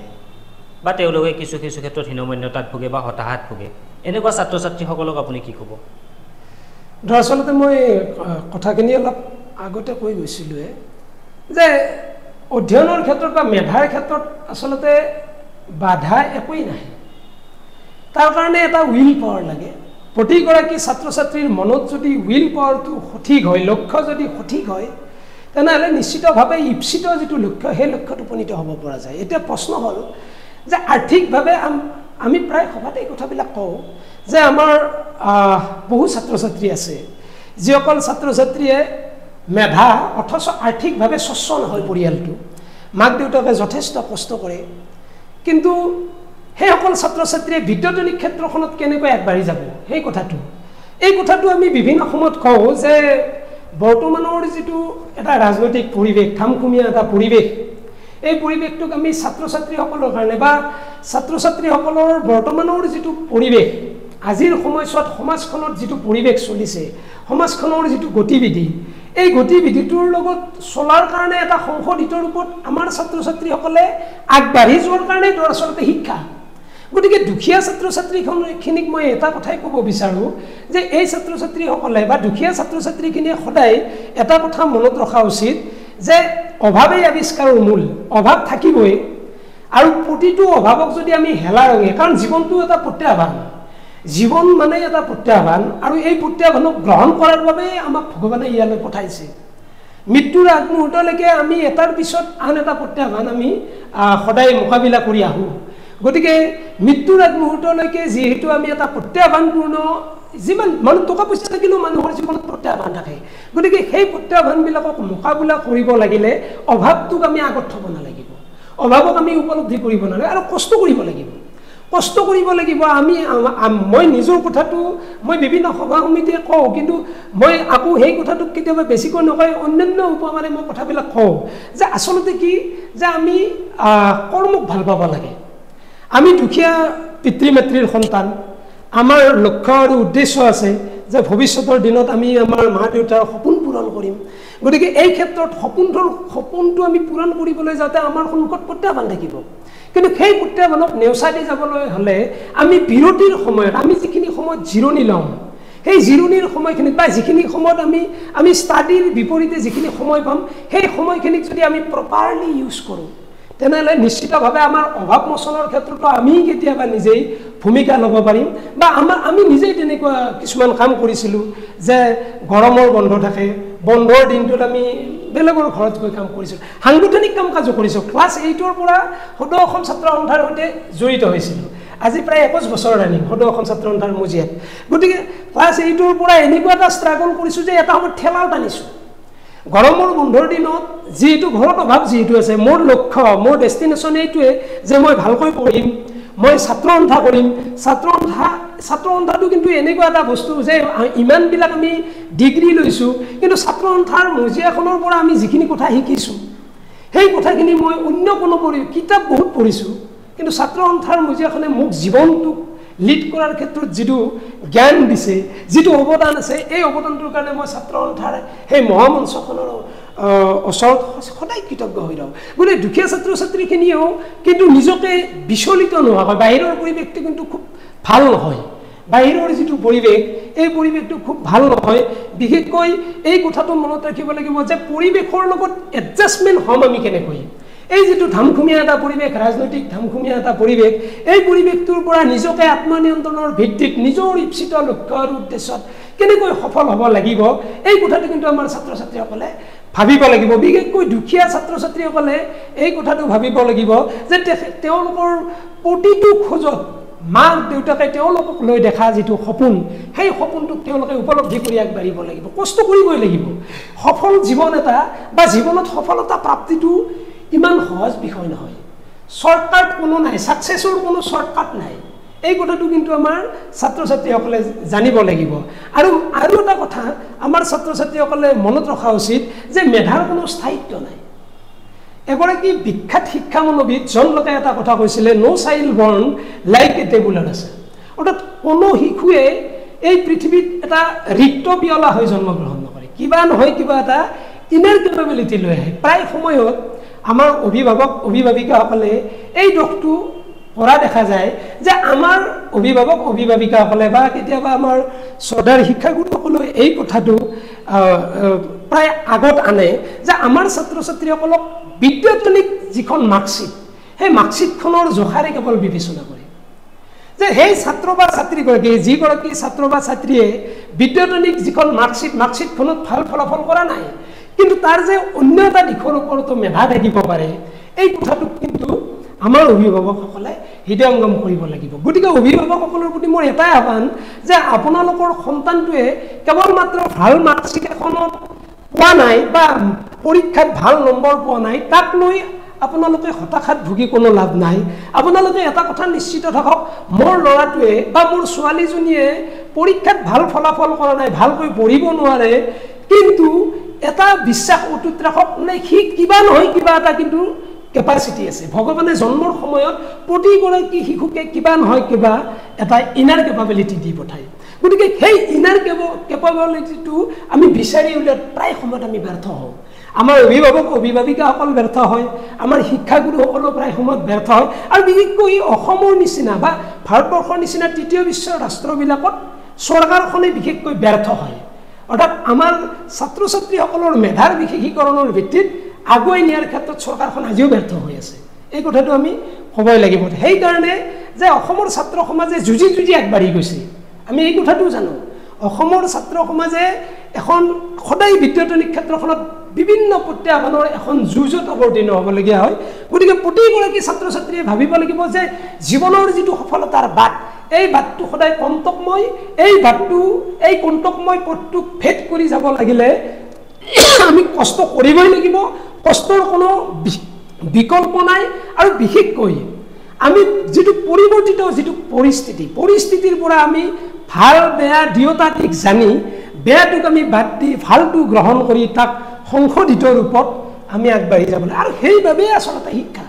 বা তেওঁলোকে কিছু কিছু ক্ষেত্ৰত হীনমন্যতাত ভোগে বা হতাশাত ভোগে। এনেকুৱা ছাত্ৰ ছাত্ৰীসকলক আপুনি কি ক'ব? দৰাচলতে মই কথাখিনি অলপ আগতে কৈ গৈছিলোঁৱে যে অধ্যয়নৰ ক্ষেত্ৰত বা মেধাৰ ক্ষেত্ৰত আচলতে বাধা একোৱেই নাহে। তাৰ কাৰণে এটা উইল পাৱাৰ লাগে। প্ৰতিগৰাকী ছাত্ৰ ছাত্ৰীৰ মনত যদি উইল পাৱাৰটো সঠিক হয়, লক্ষ্য যদি সঠিক হয়, তেনেহ'লে নিশ্চিতভাৱে ইপ্সিত যিটো লক্ষ্য, সেই লক্ষ্যত উপনীত হ'ব পৰা যায়। এতিয়া প্ৰশ্ন হ'ল যে আৰ্থিকভাৱে আমি প্ৰায় সভাতে এই কথাবিলাক কওঁ যে আমাৰ বহু ছাত্ৰ ছাত্ৰী আছে যিসকল ছাত্ৰ ছাত্ৰীয়ে মেধা অথচ আৰ্থিকভাৱে স্বচ্ছল নহয়, পৰিয়ালটো মাক দেউতাকে যথেষ্ট কষ্ট কৰে, কিন্তু সেইসকল ছাত্ৰ ছাত্ৰীয়ে বিদ্যায়তনিক ক্ষেত্ৰখনত কেনেকৈ আগবাঢ়ি যাব, এই কথাটো আমি বিভিন্ন সময়ত কওঁ যে বৰ্তমানৰ যিটো এটা ৰাজনৈতিক পৰিৱেশ, খামখুমীয়া এটা পৰিৱেশ, এই পৰিৱেশটোক আমি ছাত্ৰ ছাত্ৰীসকলৰ কাৰণে বা ছাত্ৰ ছাত্ৰীসকলৰ বৰ্তমানৰ যিটো পৰিৱেশ, আজিৰ সময়ছোৱাত সমাজখনত যিটো পৰিৱেশ চলিছে, সমাজখনৰ যিটো গতিবিধি, এই গতিবিধিটোৰ লগত চলাৰ কাৰণে এটা সংশোধিত ৰূপত আমাৰ ছাত্ৰ ছাত্ৰীসকলে আগবাঢ়ি যোৱাৰ কাৰণে দৰাচলতে শিক্ষা। গতিকে দুখীয়া ছাত্ৰ ছাত্ৰীখিনিক মই এটা কথাই ক'ব বিচাৰোঁ যে এই ছাত্ৰ ছাত্ৰীসকলে বা দুখীয়া ছাত্ৰ ছাত্ৰীখিনিয়ে সদায় এটা কথা মনত ৰখা উচিত যে অভাৱেই আৱিষ্কাৰৰ মূল, অভাৱ থাকিবই আৰু প্ৰতিটো অভাৱক যদি আমি হেলা ৰঙে, কাৰণ জীৱনটো এটা প্ৰত্যাহ্বান, জীৱন মানে এটা প্ৰত্যাহ্বান আৰু এই প্ৰত্যাহ্বানক গ্ৰহণ কৰাৰ বাবে আমাক ভগৱানে ইয়ালৈ পঠাইছে। মৃত্যুৰ আগমুহূৰ্তলৈকে আমি এটাৰ পিছত আন এটা প্ৰত্যাহ্বান আমি সদায় মোকাবিলা কৰি আহোঁ। গতিকে মৃত্যুৰ আগমুহূৰ্তলৈকে যিহেতু আমি এটা প্ৰত্যাহ্বানপূৰ্ণ, যিমান মানুহ টকা পইচা থাকিলেও মানুহৰ জীৱনত প্ৰত্যাহ্বান থাকে, গতিকে সেই প্ৰত্যাহ্বানবিলাকক মোকাবিলা কৰিব লাগিলে অভাৱটোক আমি আগত থ'ব নালাগিব, অভাৱক আমি উপলব্ধি কৰিব নালাগে আৰু কষ্ট কৰিব লাগিব, কষ্ট কৰিব লাগিব। মই নিজৰ কথাটো মই বিভিন্ন সভা সমিতিয়ে কওঁ, কিন্তু মই আকৌ সেই কথাটোক কেতিয়াবা বেছিকৈ নকয় অন্যান্য উপমাৰে মই কথাবিলাক কওঁ যে আচলতে কি যে আমি কৰ্মক ভাল পাব লাগে। আমি দুখীয়া পিতৃ মাতৃৰ সন্তান, আমাৰ লক্ষ্য আৰু উদ্দেশ্য আছে যে ভৱিষ্যতৰ দিনত আমি আমাৰ মা দেউতাৰ সপোন পূৰণ কৰিম। গতিকে এই ক্ষেত্ৰত সপোনটো আমি পূৰণ কৰিবলৈ যাওঁতে আমাৰ সন্মুখত প্ৰত্যাহ্বান থাকিব, কিন্তু সেই প্ৰত্যাহ্বানক নেওচা দি যাবলৈ হ'লে আমি বিৰতিৰ সময়ত, আমি যিখিনি সময়ত জিৰণি লওঁ, সেই জিৰণিৰ সময়খিনিত বা যিখিনি সময়ত আমি ষ্টাডিৰ বিপৰীতে যিখিনি সময় পাম, সেই সময়খিনিক যদি আমি প্ৰপাৰলি ইউজ কৰোঁ তেনেহ'লে নিশ্চিতভাৱে আমাৰ অভাৱ মোচনৰ ক্ষেত্ৰতো আমি কেতিয়াবা নিজেই ভূমিকা ল'ব পাৰিম। বা আমি নিজেই তেনেকুৱা কিছুমান কাম কৰিছিলোঁ যে গৰমৰ বন্ধ থাকে, বন্ধৰ দিনটোত আমি বেলেগৰ ঘৰত গৈ কাম কৰিছিলোঁ, সাংগঠনিক কাম কাজো কৰিছোঁ। ক্লাছ 8ৰ পৰা সদৌ অসম ছাত্ৰ সন্থাৰ সৈতে জড়িত হৈছিলোঁ, আজি প্ৰায় 21 বছৰ ৰানিং সদৌ অসম ছাত্ৰ সন্থাৰ মজিয়াত। গতিকে ক্লাছ 8ৰ পৰা এনেকুৱা এটা ষ্ট্ৰাগল কৰিছোঁ যে এটা সময়ত ঠেলাও টানিছোঁ। গৰমৰ বন্ধৰ দিনত যিহেতু ঘৰত অভাৱ যিহেতু আছে, মোৰ লক্ষ্য, মোৰ ডেষ্টিনেশ্যন এইটোৱে যে মই ভালকৈ পঢ়িম, মই ছাত্ৰ সন্থা কৰিম। ছাত্ৰ সন্থাটো কিন্তু এনেকুৱা এটা বস্তু যে ইমানবিলাক আমি ডিগ্ৰী লৈছোঁ, কিন্তু ছাত্ৰ সন্থাৰ মজিয়াখনৰ পৰা আমি যিখিনি কথা শিকিছোঁ সেই কথাখিনি মই অন্য কোনো কিতাপ বহুত পঢ়িছোঁ, কিন্তু ছাত্ৰ সন্থাৰ মজিয়াখনে মোক জীৱনটোক লিড কৰাৰ ক্ষেত্ৰত যিটো জ্ঞান দিছে, যিটো অৱদান আছে, এই অৱদানটোৰ কাৰণে মই ছাত্ৰ সন্থাৰ সেই মহামঞ্চখনৰ ওচৰত সদায় কৃতজ্ঞ হৈ ৰওঁ। গতিকে দুখীয়া ছাত্ৰ ছাত্ৰীখিনিয়েও কিন্তু নিজকে বিচলিত নোহোৱাকৈ, বাহিৰৰ পৰিৱেশটো কিন্তু খুব ভাল নহয়, বাহিৰৰ যিটো পৰিৱেশ এই পৰিৱেশটো খুব ভাল নহয়। বিশেষকৈ এই কথাটো মনত ৰাখিব লাগিব যে পৰিৱেশৰ লগত এডজাষ্টমেণ্ট হ'ম আমি কেনেকৈ। এই যিটো ধামখুমীয়া এটা পৰিৱেশ, ৰাজনৈতিক ধামখুমীয়া এটা পৰিৱেশ, এই পৰিৱেশটোৰ পৰা নিজকে আত্মনিয়ন্ত্ৰণৰ ভিত্তিত নিজৰ ইচ্ছিত লক্ষ্য আৰু উদ্দেশ্যত কেনেকৈ সফল হ'ব লাগিব, এই কথাটো কিন্তু আমাৰ ছাত্ৰ ছাত্ৰীসকলে ভাবিব লাগিব। বিশেষকৈ দুখীয়া ছাত্ৰ ছাত্ৰীসকলে এই কথাটো ভাবিব লাগিব যে তেওঁলোকৰ প্ৰতিটো খোজত মাক দেউতাকে তেওঁলোকক লৈ দেখা যিটো সপোন, সেই সপোনটোক তেওঁলোকে উপলব্ধি কৰি আগবাঢ়িব লাগিব, কষ্ট কৰিবই লাগিব। সফল জীৱন এটা বা জীৱনত সফলতা প্ৰাপ্তিটো ইমান সহজ বিষয় নহয়, শ্বৰ্টকাট কোনো নাই, ছাকচেছৰ কোনো শ্বৰ্টকাট নাই। এই কথাটো কিন্তু আমাৰ ছাত্ৰ ছাত্ৰীসকলে জানিব লাগিব। আৰু এটা কথা আমাৰ ছাত্ৰ ছাত্ৰীসকলে মনত ৰখা উচিত যে মেধাৰ কোনো স্থায়িত্ব নাই। এগৰাকী বিখ্যাত শিক্ষামনোবিদ জন লকে এটা কথা কৈছিলে, ন' চাইল্ড বৰ্ণ লাইক এ টেবুলাৰ আছে, অৰ্থাৎ কোনো শিশুৱে এই পৃথিৱীত এটা ৰিক্ত পিয়লা হৈ জন্মগ্ৰহণ নকৰে, কিবা নহয় কিবা এটা ইনাৰ কেপাবিলিটি লৈ আহে। প্ৰায় সময়ত আমাৰ অভিভাৱক অভিভাৱিকাসকলে এই দোষটো কৰা দেখা যায় যে আমাৰ অভিভাৱক অভিভাৱিকাসকলে বা কেতিয়াবা আমাৰ শ্ৰদ্ধাৰ শিক্ষাগুৰুসকলে এই কথাটো প্ৰায় আগত আনে যে আমাৰ ছাত্ৰ ছাত্ৰীসকলক বিদ্যায়তনিক যিখন মাৰ্কশ্বিট, সেই মাৰ্কশ্বিটখনৰ জোখাৰে কেৱল বিবেচনা কৰে, যে সেই ছাত্ৰ বা ছাত্ৰীগৰাকী, যিগৰাকী ছাত্ৰ বা ছাত্ৰীয়ে বিদ্যায়তনিক যিখন মাৰ্কশ্বিটখনত ভাল ফলাফল কৰা নাই, কিন্তু তাৰ যে অন্য এটা দিশৰ ওপৰতো মেধা থাকিব পাৰে, এই কথাটোক কিন্তু আমাৰ অভিভাৱকসকলে হৃদয়ংগম কৰিব লাগিব। গতিকে অভিভাৱকসকলৰ প্ৰতি মোৰ এটাই আহ্বান যে আপোনালোকৰ সন্তানটোৱে কেৱল মাত্ৰ ভাল মাৰ্কশ্বিট এখনত পোৱা নাই বা পৰীক্ষাত ভাল নম্বৰ পোৱা নাই, তাক লৈ আপোনালোকে হতাশাত ভুগি কোনো লাভ নাই। আপোনালোকে এটা কথা নিশ্চিত থাকক, মোৰ ল'ৰাটোৱে বা মোৰ ছোৱালীজনীয়ে পৰীক্ষাত ভাল ফলাফল কৰা নাই, ভালকৈ পঢ়িব নোৱাৰে, কিন্তু এটা বিশ্বাস অটুট ৰাখক, মানে সি কিবা নহয় কিবা এটা কিন্তু কেপাচিটি আছে। ভগৱানে জন্মৰ সময়ত প্ৰতিগৰাকী শিশুকে কিবা নহয় কিবা এটা ইনাৰ কেপাবিলিটি দি পঠায়। গতিকে সেই ইনাৰ কেপাবিলিটিটো আমি বিচাৰি উলিয়াত প্ৰায় সময়ত আমি ব্যৰ্থ হওঁ। আমাৰ অভিভাৱক অভিভাৱিকাসকল ব্যৰ্থ হয়, আমাৰ শিক্ষাগুৰুসকলো প্ৰায় সময়ত ব্যৰ্থ হয়, আৰু বিশেষকৈ অসমৰ নিচিনা বা ভাৰতবৰ্ষৰ নিচিনা তৃতীয় বিশ্বৰ ৰাষ্ট্ৰবিলাকত চৰকাৰখনে বিশেষকৈ ব্যৰ্থ হয়। অৰ্থাৎ আমাৰ ছাত্ৰ ছাত্ৰীসকলৰ মেধাৰ বিশেষীকৰণৰ ভিত্তিত আগুৱাই নিয়াৰ ক্ষেত্ৰত চৰকাৰখন আজিও ব্যৰ্থ হৈ আছে, এই কথাটো আমি ক'বই লাগিব। সেইকাৰণে যে অসমৰ ছাত্ৰ সমাজে যুঁজি যুঁজি আগবাঢ়ি গৈছে, আমি এই কথাটো জানো। অসমৰ ছাত্ৰ সমাজে এখন সদায় বিদ্যায়তনিক ক্ষেত্ৰখনত বিভিন্ন প্ৰত্যাহ্বানৰ এখন যুঁজত অৱতীৰ্ণ হ'বলগীয়া হয়। গতিকে প্ৰতিগৰাকী ছাত্ৰ ছাত্ৰীয়ে ভাবিব লাগিব যে জীৱনৰ যিটো সফলতাৰ বাট, এই বাটটো সদায় কণ্টকময়, এই বাটটো এই কণ্টকময় পথটোক ভেদ কৰি যাব লাগিলে আমি কষ্ট কৰিবই লাগিব, কষ্টৰ কোনো বিকল্প নাই। আৰু বিশেষকৈ আমি যিটো পৰিৱৰ্তিত যিটো পৰিস্থিতিৰ পৰা আমি ভাল বেয়া দুয়োটা দিশ জানি বেয়াটোক আমি বাদ দি ভালটো গ্ৰহণ কৰি তাক সংশোধিত ৰূপত আমি আগবাঢ়ি যাব লাগে। আৰু সেইবাবেই আচলতে শিক্ষা,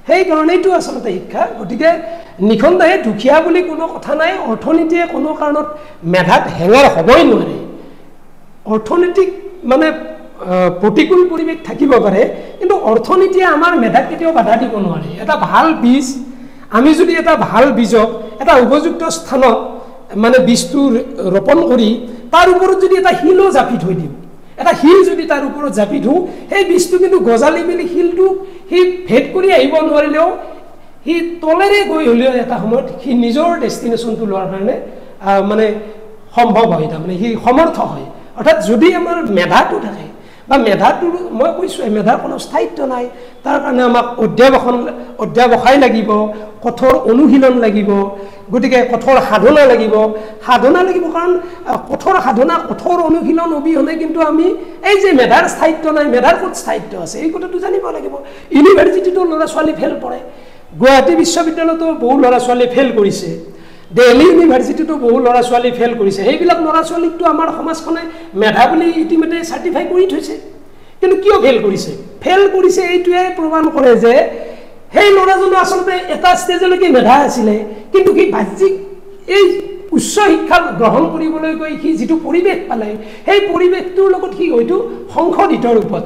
সেইকাৰণেইটো আচলতে শিক্ষা। গতিকে নিখন্দাহে দুখীয়া বুলি কোনো কথা নাই, অৰ্থনীতিয়ে কোনো কাৰণত মেধাত হেঙাৰ হ'বই নোৱাৰে। অৰ্থনৈতিক মানে প্ৰতিকূল পৰিৱেশ থাকিব পাৰে, কিন্তু অৰ্থনীতিয়ে আমাৰ মেধাক কেতিয়াও বাধা দিব নোৱাৰে। এটা ভাল বীজ আমি যদি এটা ভাল বীজক এটা উপযুক্ত স্থানত মানে বীজটো ৰোপণ কৰি তাৰ ওপৰত যদি এটা শিলো জাপি থৈ দিওঁ, এটা শিল যদি তাৰ ওপৰত জাপি দিওঁ, সেই বীজটো কিন্তু গজালি মেলি শিলটো সি ভেদ কৰি আহিব নোৱাৰিলেও সি তলেৰে গৈ হ'লেও এটা সময়ত সি নিজৰ ডেষ্টিনেশ্যনটো লোৱাৰ কাৰণে মানে সম্ভৱ হয়, তাৰমানে সি সমৰ্থ হয়। অৰ্থাৎ যদি আমাৰ মেধাটো থাকে বা মেধাটোৰ মই কৈছোঁ মেধাৰ কোনো স্থায়িত্ব নাই, তাৰ কাৰণে আমাক অধ্যাৱসায় লাগিব, কঠোৰ অনুশীলন লাগিব, গতিকে কঠোৰ সাধনা লাগিব। কাৰণ কঠোৰ সাধনা কঠোৰ অনুশীলন অবিহনে কিন্তু আমি এই যে মেধাৰ স্থায়িত্ব নাই, মেধাৰ ক'ত স্থায়িত্ব আছে এই কথাটো জানিব লাগিব। ইউনিভাৰ্চিটিতো ল'ৰা ছোৱালী ফেইল কৰে, গুৱাহাটী বিশ্ববিদ্যালয়তো বহু ল'ৰা ছোৱালী ফেইল কৰিছে, দিল্লী ইউনিভাৰ্চিটিতো বহু ল'ৰা ছোৱালী ফেইল কৰিছে। সেইবিলাক ল'ৰা ছোৱালীকতো আমাৰ সমাজখনে মেধা বুলি ইতিমধ্যে চাৰ্টিফাই কৰি থৈছে, কিন্তু কিয় ফেইল কৰিছে? ফেইল কৰিছে এইটোৱে প্ৰমাণ কৰে যে সেই ল'ৰাজনৰ আচলতে এটা ষ্টেজলৈকে মেধা আছিলে, কিন্তু সি বাহ্যিক এই উচ্চ শিক্ষা গ্ৰহণ কৰিবলৈ গৈ সি যিটো পৰিৱেশ পালে, সেই পৰিৱেশটোৰ লগত সি হয়তো সংশোধিত ৰূপত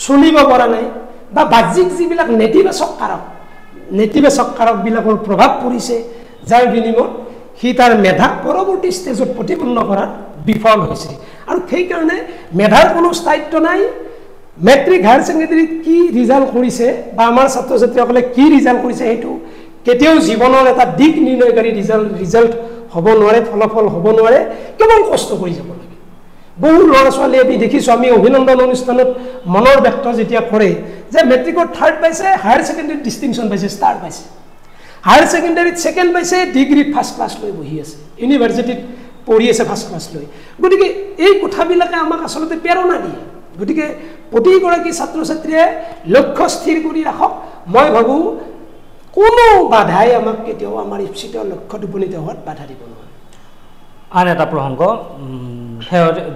চলিব পৰা নাই, বা বাহ্যিক যিবিলাক নেতিবাচক কাৰকবিলাকৰ প্ৰভাৱ পৰিছে, যাৰ বিনিময়ত সি তাৰ মেধাক পৰৱৰ্তী ষ্টেজত প্ৰতিপন্ন কৰাত বিফল হৈছে। আৰু সেইকাৰণে মেধাৰ কোনো স্থায়িত্ব নাই। মেট্ৰিক হায়াৰ ছেকেণ্ডেৰীত কি ৰিজাল্ট কৰিছে বা আমাৰ ছাত্ৰ ছাত্ৰীসকলে কি ৰিজাল্ট কৰিছে সেইটো কেতিয়াও জীৱনৰ এটা দিশ নিৰ্ণয়কাৰী ৰিজাল্ট হ'ব নোৱাৰে, ফলাফল হ'ব নোৱাৰে। কেৱল কষ্ট কৰি যাব লাগে। বহু ল'ৰা ছোৱালী আমি দেখিছোঁ, আমি অভিনন্দন অনুষ্ঠানত মনৰ ব্যক্ত যেতিয়া কৰে যে মেট্ৰিকত 3rd পাইছে, হায়াৰ ছেকেণ্ডেৰীত ডিষ্টিংশ্যন পাইছে, ষ্টাৰ পাইছে, হায়াৰ ছেকেণ্ডেৰীত 2nd পাইছে, ডিগ্ৰীত 1st ক্লাছ লৈ বহি আছে, ইউনিভাৰ্চিটিত পঢ়ি আছে 1st ক্লাছ লৈ। গতিকে এই কথাবিলাকে আমাক আচলতে প্ৰেৰণা দিয়ে। গতিকে প্ৰতিগৰাকী ছাত্ৰ ছাত্ৰীয়ে লক্ষ্য স্থিৰ কৰি ৰাখক। মই ভাবোঁ কোনো বাধাই আমাক কেতিয়াও আমাৰ ইচ্ছিত লক্ষ্যত উপনীত হোৱাত বাধা দিব নোৱাৰে। আন এটা প্ৰসংগ,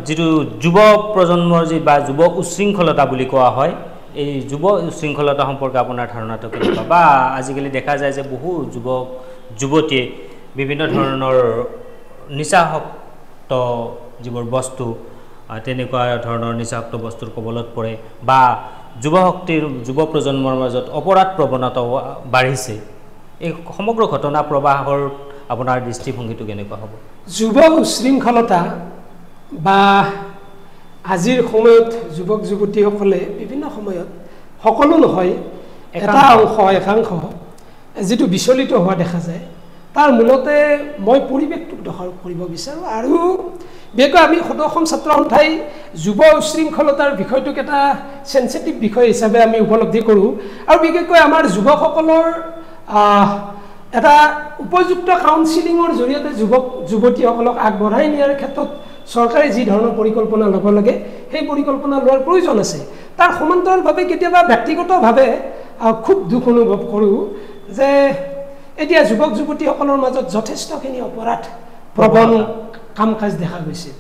যিটো যুৱ প্ৰজন্মৰ বা যুৱ উচ্ছৃংখলতা বুলি কোৱা হয়, এই যুৱ উচ্ছৃংখলতা সম্পৰ্কে আপোনাৰ ধাৰণাটো কেনেকুৱা? বা আজিকালি দেখা যায় যে বহু যুৱক যুৱতীয়ে বিভিন্ন ধৰণৰ নিচাসক্ত যিবোৰ বস্তু, তেনেকুৱা ধৰণৰ নিচাসক্ত বস্তুৰ কবলত পৰে, বা যুৱ প্ৰজন্মৰ মাজত অপৰাধ প্ৰৱণতাও বাঢ়িছে। এই সমগ্ৰ ঘটনা প্ৰবাহৰ আপোনাৰ দৃষ্টিভংগীটো কেনেকুৱা হ'ব? যুৱ উচ্ছৃংখলতা বা আজিৰ সময়ত যুৱক যুৱতীসকলে বিভিন্ন সময়ত, সকলো নহয়, এটা একাংশ যিটো বিচলিত হোৱা দেখা যায়, তাৰ মূলতে মই পৰিৱেশটোক দোষাৰোপ কৰিব বিচাৰোঁ। আৰু বিশেষকৈ আমি অসম ছাত্ৰ সন্থাই যুৱ উচ্ছৃংখলতাৰ বিষয়টোক এটা চেঞ্চিটিভ বিষয় হিচাপে আমি উপলব্ধি কৰোঁ। আৰু বিশেষকৈ আমাৰ যুৱকসকলৰ এটা উপযুক্ত কাউন্সিলিঙৰ জৰিয়তে যুৱক যুৱতীসকলক আগবঢ়াই নিয়াৰ ক্ষেত্ৰত চৰকাৰে যি ধৰণৰ পৰিকল্পনা ল'ব লাগে, সেই পৰিকল্পনা লোৱাৰ প্ৰয়োজন আছে। তাৰ সমান্তৰালভাৱে কেতিয়াবা ব্যক্তিগতভাৱে খুব দুখ অনুভৱ কৰোঁ যে এতিয়া যুৱক যুৱতীসকলৰ মাজত যথেষ্টখিনি অপৰাধ প্ৰৱণ কাম কাজ দেখা গৈছে।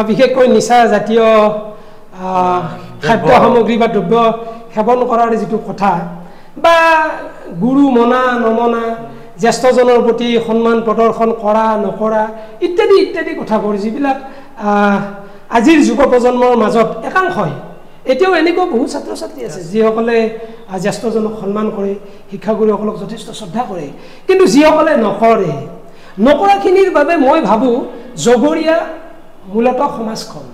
বিশেষকৈ নিচা জাতীয় খাদ্য সামগ্ৰী বা দ্ৰব্য সেৱন কৰাৰ যিটো কথা, বা গুৰু মনা নমনা, জ্যেষ্ঠজনৰ প্ৰতি সন্মান প্ৰদৰ্শন কৰা নকৰা ইত্যাদি কথাবোৰ যিবিলাক আজিৰ যুৱ প্ৰজন্মৰ মাজত একাংশই এতিয়াও এনেকুৱা বহু ছাত্ৰ ছাত্ৰী আছে যিসকলে জ্যেষ্ঠজনক সন্মান কৰে, শিক্ষাগুৰুসকলক যথেষ্ট শ্ৰদ্ধা কৰে, কিন্তু যিসকলে নকৰাখিনিৰ বাবে মই ভাবোঁ জগৰীয়া মূলতঃ সমাজখন।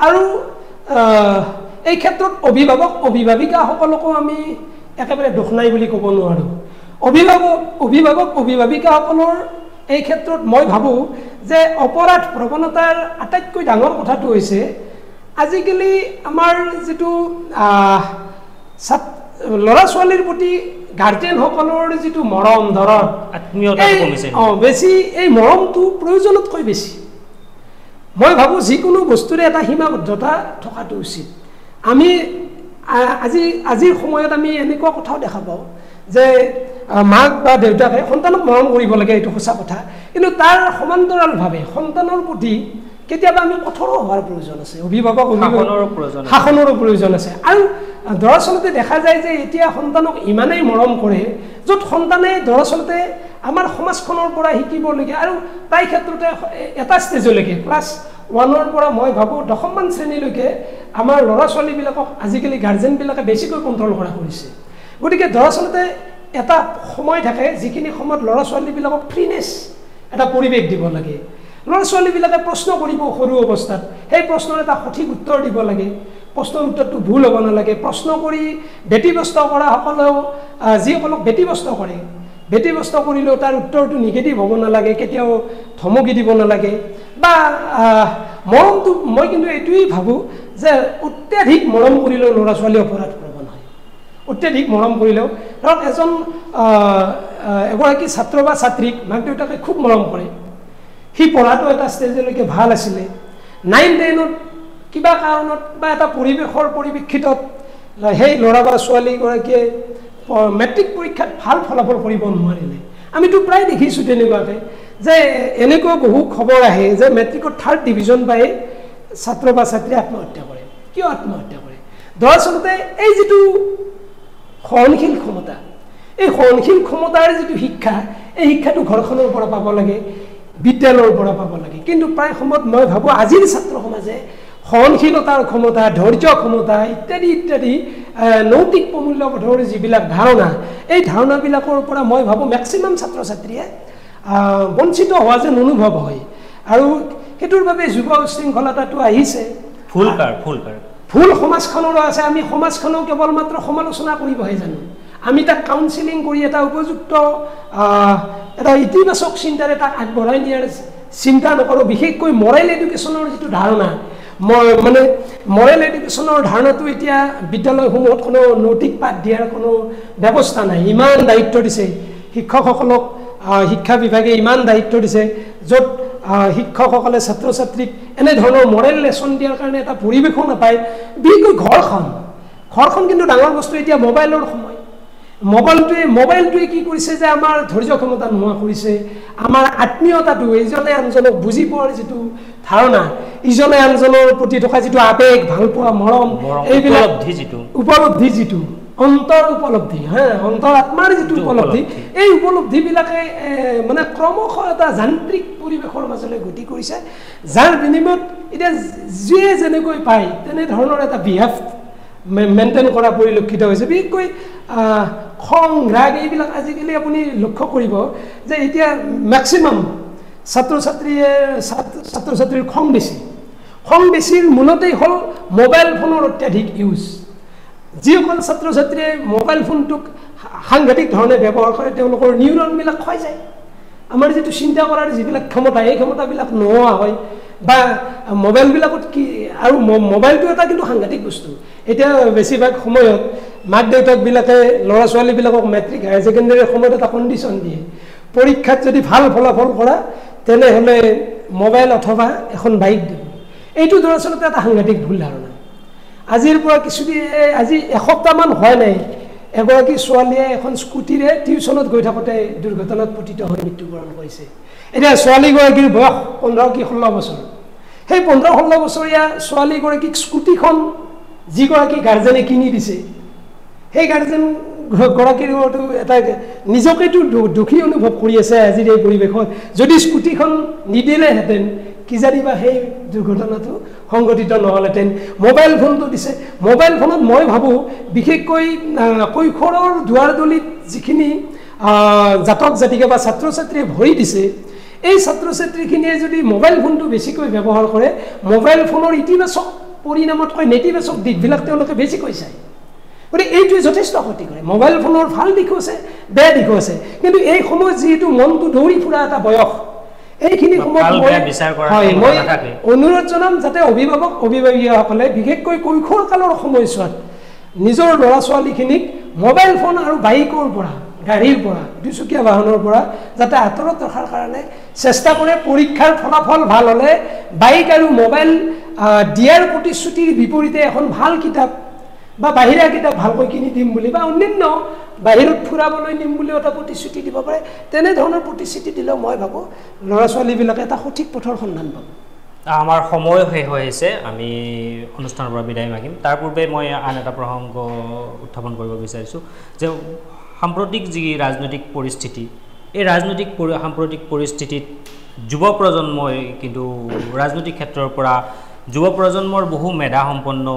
আৰু এই ক্ষেত্ৰত অভিভাৱিকাসকলকো আমি একেবাৰে দোষ নাই বুলি ক'ব নোৱাৰোঁ। অভিভাৱিকাসকলৰ এই ক্ষেত্ৰত মই ভাবোঁ যে অপৰাধ প্ৰৱণতাৰ আটাইতকৈ ডাঙৰ কথাটো হৈছে আজিকালি আমাৰ যিটো ল'ৰা ছোৱালীৰ প্ৰতি গাৰ্জেনসকলৰ যিটো মৰম ধৰক বেছি, এই মৰমটো প্ৰয়োজনতকৈ বেছি। মই ভাবোঁ যিকোনো বস্তুৰে এটা সীমাবদ্ধতা থকাটো উচিত। আমি আজিৰ সময়ত আমি এনেকুৱা কথাও দেখা পাওঁ যে মাক বা দেউতাকে সন্তানক মৰম কৰিব লাগে, এইটো সঁচা কথা, কিন্তু তাৰ সমান্তৰালভাৱে সন্তানৰ প্ৰতি কেতিয়াবা আমি কঠোৰো হোৱাৰ প্ৰয়োজন আছে, শাসনৰো প্ৰয়োজন আছে। আৰু দৰাচলতে দেখা যায় যে এতিয়া সন্তানক ইমানেই মৰম কৰে য'ত সন্তানে দৰাচলতে আমাৰ সমাজখনৰ পৰা শিকিবলগীয়া, আৰু প্ৰায় ক্ষেত্ৰতে এটা ষ্টেজলৈকে ক্লাছ 1ৰ পৰা মই ভাবোঁ 10মান শ্ৰেণীলৈকে আমাৰ ল'ৰা ছোৱালীবিলাকক আজিকালি গাৰ্জেনবিলাকে বেছিকৈ কণ্ট্ৰল কৰা কৰিছে। গতিকে দৰাচলতে এটা সময় থাকে যিখিনি সময়ত ল'ৰা ছোৱালীবিলাকক ফ্ৰীনেছ এটা পৰিৱেশ দিব লাগে। ল'ৰা ছোৱালীবিলাকে প্ৰশ্ন কৰিব সৰু অৱস্থাত, সেই প্ৰশ্নৰ এটা সঠিক উত্তৰ দিব লাগে, প্ৰশ্নৰ উত্তৰটো ভুল হ'ব নালাগে। প্ৰশ্ন কৰি ব্যতিব্যস্ত কৰাসকলেও যিসকলক ব্যতিব্যস্ত কৰিলেও তাৰ উত্তৰটো নিগেটিভ হ'ব নালাগে, কেতিয়াও ধমকি দিব নালাগে বা মৰমটো। মই কিন্তু এইটোৱেই ভাবোঁ যে অত্যাধিক মৰম কৰিলেও ল'ৰা ছোৱালী অপৰাধ প্ৰৱণ হয়। অত্যাধিক মৰম কৰিলেও ধৰক এগৰাকী ছাত্ৰ বা ছাত্ৰীক মাক দেউতাকে খুব মৰম কৰে, সি পঢ়াটো এটা ষ্টেজলৈকে ভাল আছিলে, 9-10ত কিবা কাৰণত বা এটা পৰিৱেশিতত সেই ল'ৰা বা ছোৱালীগৰাকীয়ে মেট্ৰিক পৰীক্ষাত ভাল ফলাফল কৰিব নোৱাৰিলে। আমিতো প্ৰায় দেখিছোঁ তেনেকুৱাকৈ যে এনেকুৱা বহু খবৰ আহে যে মেট্ৰিকত 3rd ডিভিজন পাই ছাত্ৰ বা ছাত্ৰীয়ে আত্মহত্যা কৰে। কিয় আত্মহত্যা কৰে? দৰাচলতে এই যিটো সহনশীল ক্ষমতা, এই সহনশীল ক্ষমতাৰ যিটো শিক্ষা, এই শিক্ষাটো ঘৰখনৰ পৰা পাব লাগে, বিদ্যালয়ৰ পৰা পাব লাগে। কিন্তু প্ৰায় সময়ত মই ভাবোঁ আজিৰ ছাত্ৰ সমাজে সহনশীলতাৰ ক্ষমতা, ধৈৰ্য ক্ষমতা ইত্যাদি ইত্যাদি নৈতিক প্ৰমূল্যবোধৰ যিবিলাক ধাৰণা, এই ধাৰণাবিলাকৰ পৰা মই ভাবোঁ মেক্সিমাম ছাত্ৰ ছাত্ৰীয়ে বঞ্চিত হোৱা যেন অনুভৱ হয়। আৰু সেইটোৰ বাবে যুৱ উশৃংখলতাটো আহিছে। ভুল সমাজখনৰো আছে। আমি সমাজখনক কেৱল মাত্ৰ সমালোচনা কৰিবহে জানো, আমি তাক কাউন্সিলিং কৰি এটা উপযুক্ত এটা ইতিবাচক চিন্তাৰে তাক আগবঢ়াই নিয়াৰ চিন্তা নকৰোঁ। বিশেষকৈ মৰেল এডুকেশ্যনৰ যিটো ধাৰণা, মানে মৰেল এডুকেশ্যনৰ ধাৰণাটো এতিয়া বিদ্যালয়সমূহত কোনো নৈতিক পাঠ দিয়াৰ কোনো ব্যৱস্থা নাই। ইমান দায়িত্ব দিছে শিক্ষকসকলক, শিক্ষা বিভাগে ইমান দায়িত্ব দিছে, য'ত শিক্ষকসকলে ছাত্ৰ ছাত্ৰীক এনেধৰণৰ মৰেল লেচন দিয়াৰ কাৰণে এটা পৰিৱেশো নাপায়। বিশেষকৈ ঘৰখন কিন্তু ডাঙৰ বস্তু। এতিয়া মোবাইলৰ সময়, মোবাইলটোৱে কি কৰিছে যে আমাৰ ধৈৰ্য ক্ষমতা নোহোৱা কৰিছে, আমাৰ আত্মীয়তাটো, ইজনে আনজনক বুজি পোৱাৰ যিটো ধাৰণা, ইজনে আনজনৰ প্ৰতি থকা যিটো আৱেগ, ভালপোৱা, মৰম, এইবিলাক উপলব্ধি যিটো অন্তৰ উপলব্ধি, অন্তৰ আত্মাৰ যিটো উপলব্ধি, এই উপলব্ধিবিলাকে মানে ক্ৰমশ এটা যান্ত্ৰিক পৰিৱেশৰ মাজলৈ গতি কৰিছে, যাৰ বিনিময়ত এতিয়া যিয়ে যেনেকৈ পায় তেনেধৰণৰ এটা বিহেভ মেইনটেইন কৰা পৰিলক্ষিত হৈছে। বিশেষকৈ খং ৰাগ এইবিলাক আজিকালি আপুনি লক্ষ্য কৰিব যে এতিয়া মেক্সিমাম ছাত্ৰ ছাত্ৰীৰ খং বেছিৰ মূলতেই হ'ল মোবাইল ফোনৰ অত্যাধিক ইউজ। যিসকল ছাত্ৰ ছাত্ৰীয়ে মোবাইল ফোনটোক সাংঘাতিক ধৰণে ব্যৱহাৰ কৰে তেওঁলোকৰ নিউৰনবিলাক ক্ষয় যায়। আমাৰ যিটো চিন্তা কৰাৰ যিবিলাক ক্ষমতা, এই ক্ষমতাবিলাক নোহোৱা হয়। বা মোবাইলবিলাকত কি, আৰু মোবাইলটো এটা কিন্তু সাংঘাতিক বস্তু। এতিয়া বেছিভাগ সময়ত মাক দেউতাকবিলাকে ল'ৰা ছোৱালীবিলাকক মেট্ৰিক হায়াৰ ছেকেণ্ডেৰীৰ সময়ত এটা কণ্ডিশ্যন দিয়ে, পৰীক্ষাত যদি ভাল ফলাফল কৰা তেনেহ'লে মোবাইল অথবা এখন বাইক দিব। এইটো দৰাচলতে এটা সাংঘাতিক ভুল ধাৰণা। আজিৰ পৰা আজি এসপ্তাহমান হোৱা নাই, এগৰাকী ছোৱালীয়ে এখন স্কুটিৰে টিউশ্যনত গৈ থাকোঁতে দুৰ্ঘটনাত পতিত হৈ মৃত্যুবৰণ কৰিছে। এতিয়া ছোৱালীগৰাকীৰ বয়স 15 কি 16 বছৰ। সেই 15-16 বছৰীয়া ছোৱালীগৰাকীক স্কুটিখন যিগৰাকী গাৰ্জেনে কিনি দিছে, সেই গাৰ্জেন গৰাকীৰ এটা নিজকেতো দুখী অনুভৱ কৰি আছে আজিৰ এই পৰিৱেশত। যদি স্কুটিখন নিদিলেহেঁতেন কিজানিবা সেই দুৰ্ঘটনাটো সংঘটিত নহ'লেহেঁতেন মোবাইল ফোনটো দিছে মোবাইল ফোনত মই ভাবোঁ বিশেষকৈ কৈশোৰৰ দুৱাৰদলিত যিখিনি জাতক জাতিকা বা ছাত্ৰ ছাত্ৰীয়ে ভৰি দিছে এই ছাত্ৰ ছাত্ৰীখিনিয়ে যদি মোবাইল ফোনটো বেছিকৈ ব্যৱহাৰ কৰে মোবাইল ফোনৰ ইতিবাচক পৰিণামতকৈ নেতিবাচক দিশবিলাক তেওঁলোকে বেছিকৈ চায় গতিকে এইটোৱে যথেষ্ট ক্ষতি কৰে মোবাইল ফোনৰ ভাল দিশো আছে বেয়া দিশো আছে কিন্তু এই সময়ত যিহেতু মনটো দৌৰি ফুৰা এটা বয়স এইখিনি সময়ত মই অনুৰোধ জনাম যাতে অভিভাৱক অভিভাৱকীসকলে বিশেষকৈ কৈশোৰ কালৰ সময়ছোৱাত নিজৰ ল'ৰা ছোৱালীখিনিক মোবাইল ফোন আৰু বাইকৰ পৰা গাড়ীৰ পৰা দুচকীয়া বাহনৰ পৰা যাতে আঁতৰত ৰখাৰ কাৰণে চেষ্টা কৰে পৰীক্ষাৰ ফলাফল ভাল হ'লে বাইক আৰু মোবাইল দিয়াৰ প্ৰতিশ্ৰুতিৰ বিপৰীতে এখন ভাল কিতাপ বা বাহিৰা কিতাপ ভালকৈ কিনি দিম বুলি বা অন্যান্য বাহিৰত ফুৰাবলৈ নিম বুলিও এটা প্ৰতিশ্ৰুতি দিব পাৰে তেনেধৰণৰ প্ৰতিশ্ৰুতি দিলেও মই ভাবোঁ ল'ৰা ছোৱালীবিলাকে এটা সঠিক পথৰ সন্ধান পাব আমাৰ সময় শেষ হৈ আহিছে আমি অনুষ্ঠানৰ পৰা বিদায় মাগিম তাৰ পূৰ্বে মই আন এটা প্ৰসংগ উত্থাপন কৰিব বিচাৰিছোঁ যে সাম্প্ৰতিক যি ৰাজনৈতিক পৰিস্থিতি এই সাম্প্ৰতিক পৰিস্থিতিত যুৱ প্ৰজন্মই কিন্তু ৰাজনৈতিক ক্ষেত্ৰৰ পৰা যুৱ প্ৰজন্মৰ বহু মেধাসম্পন্ন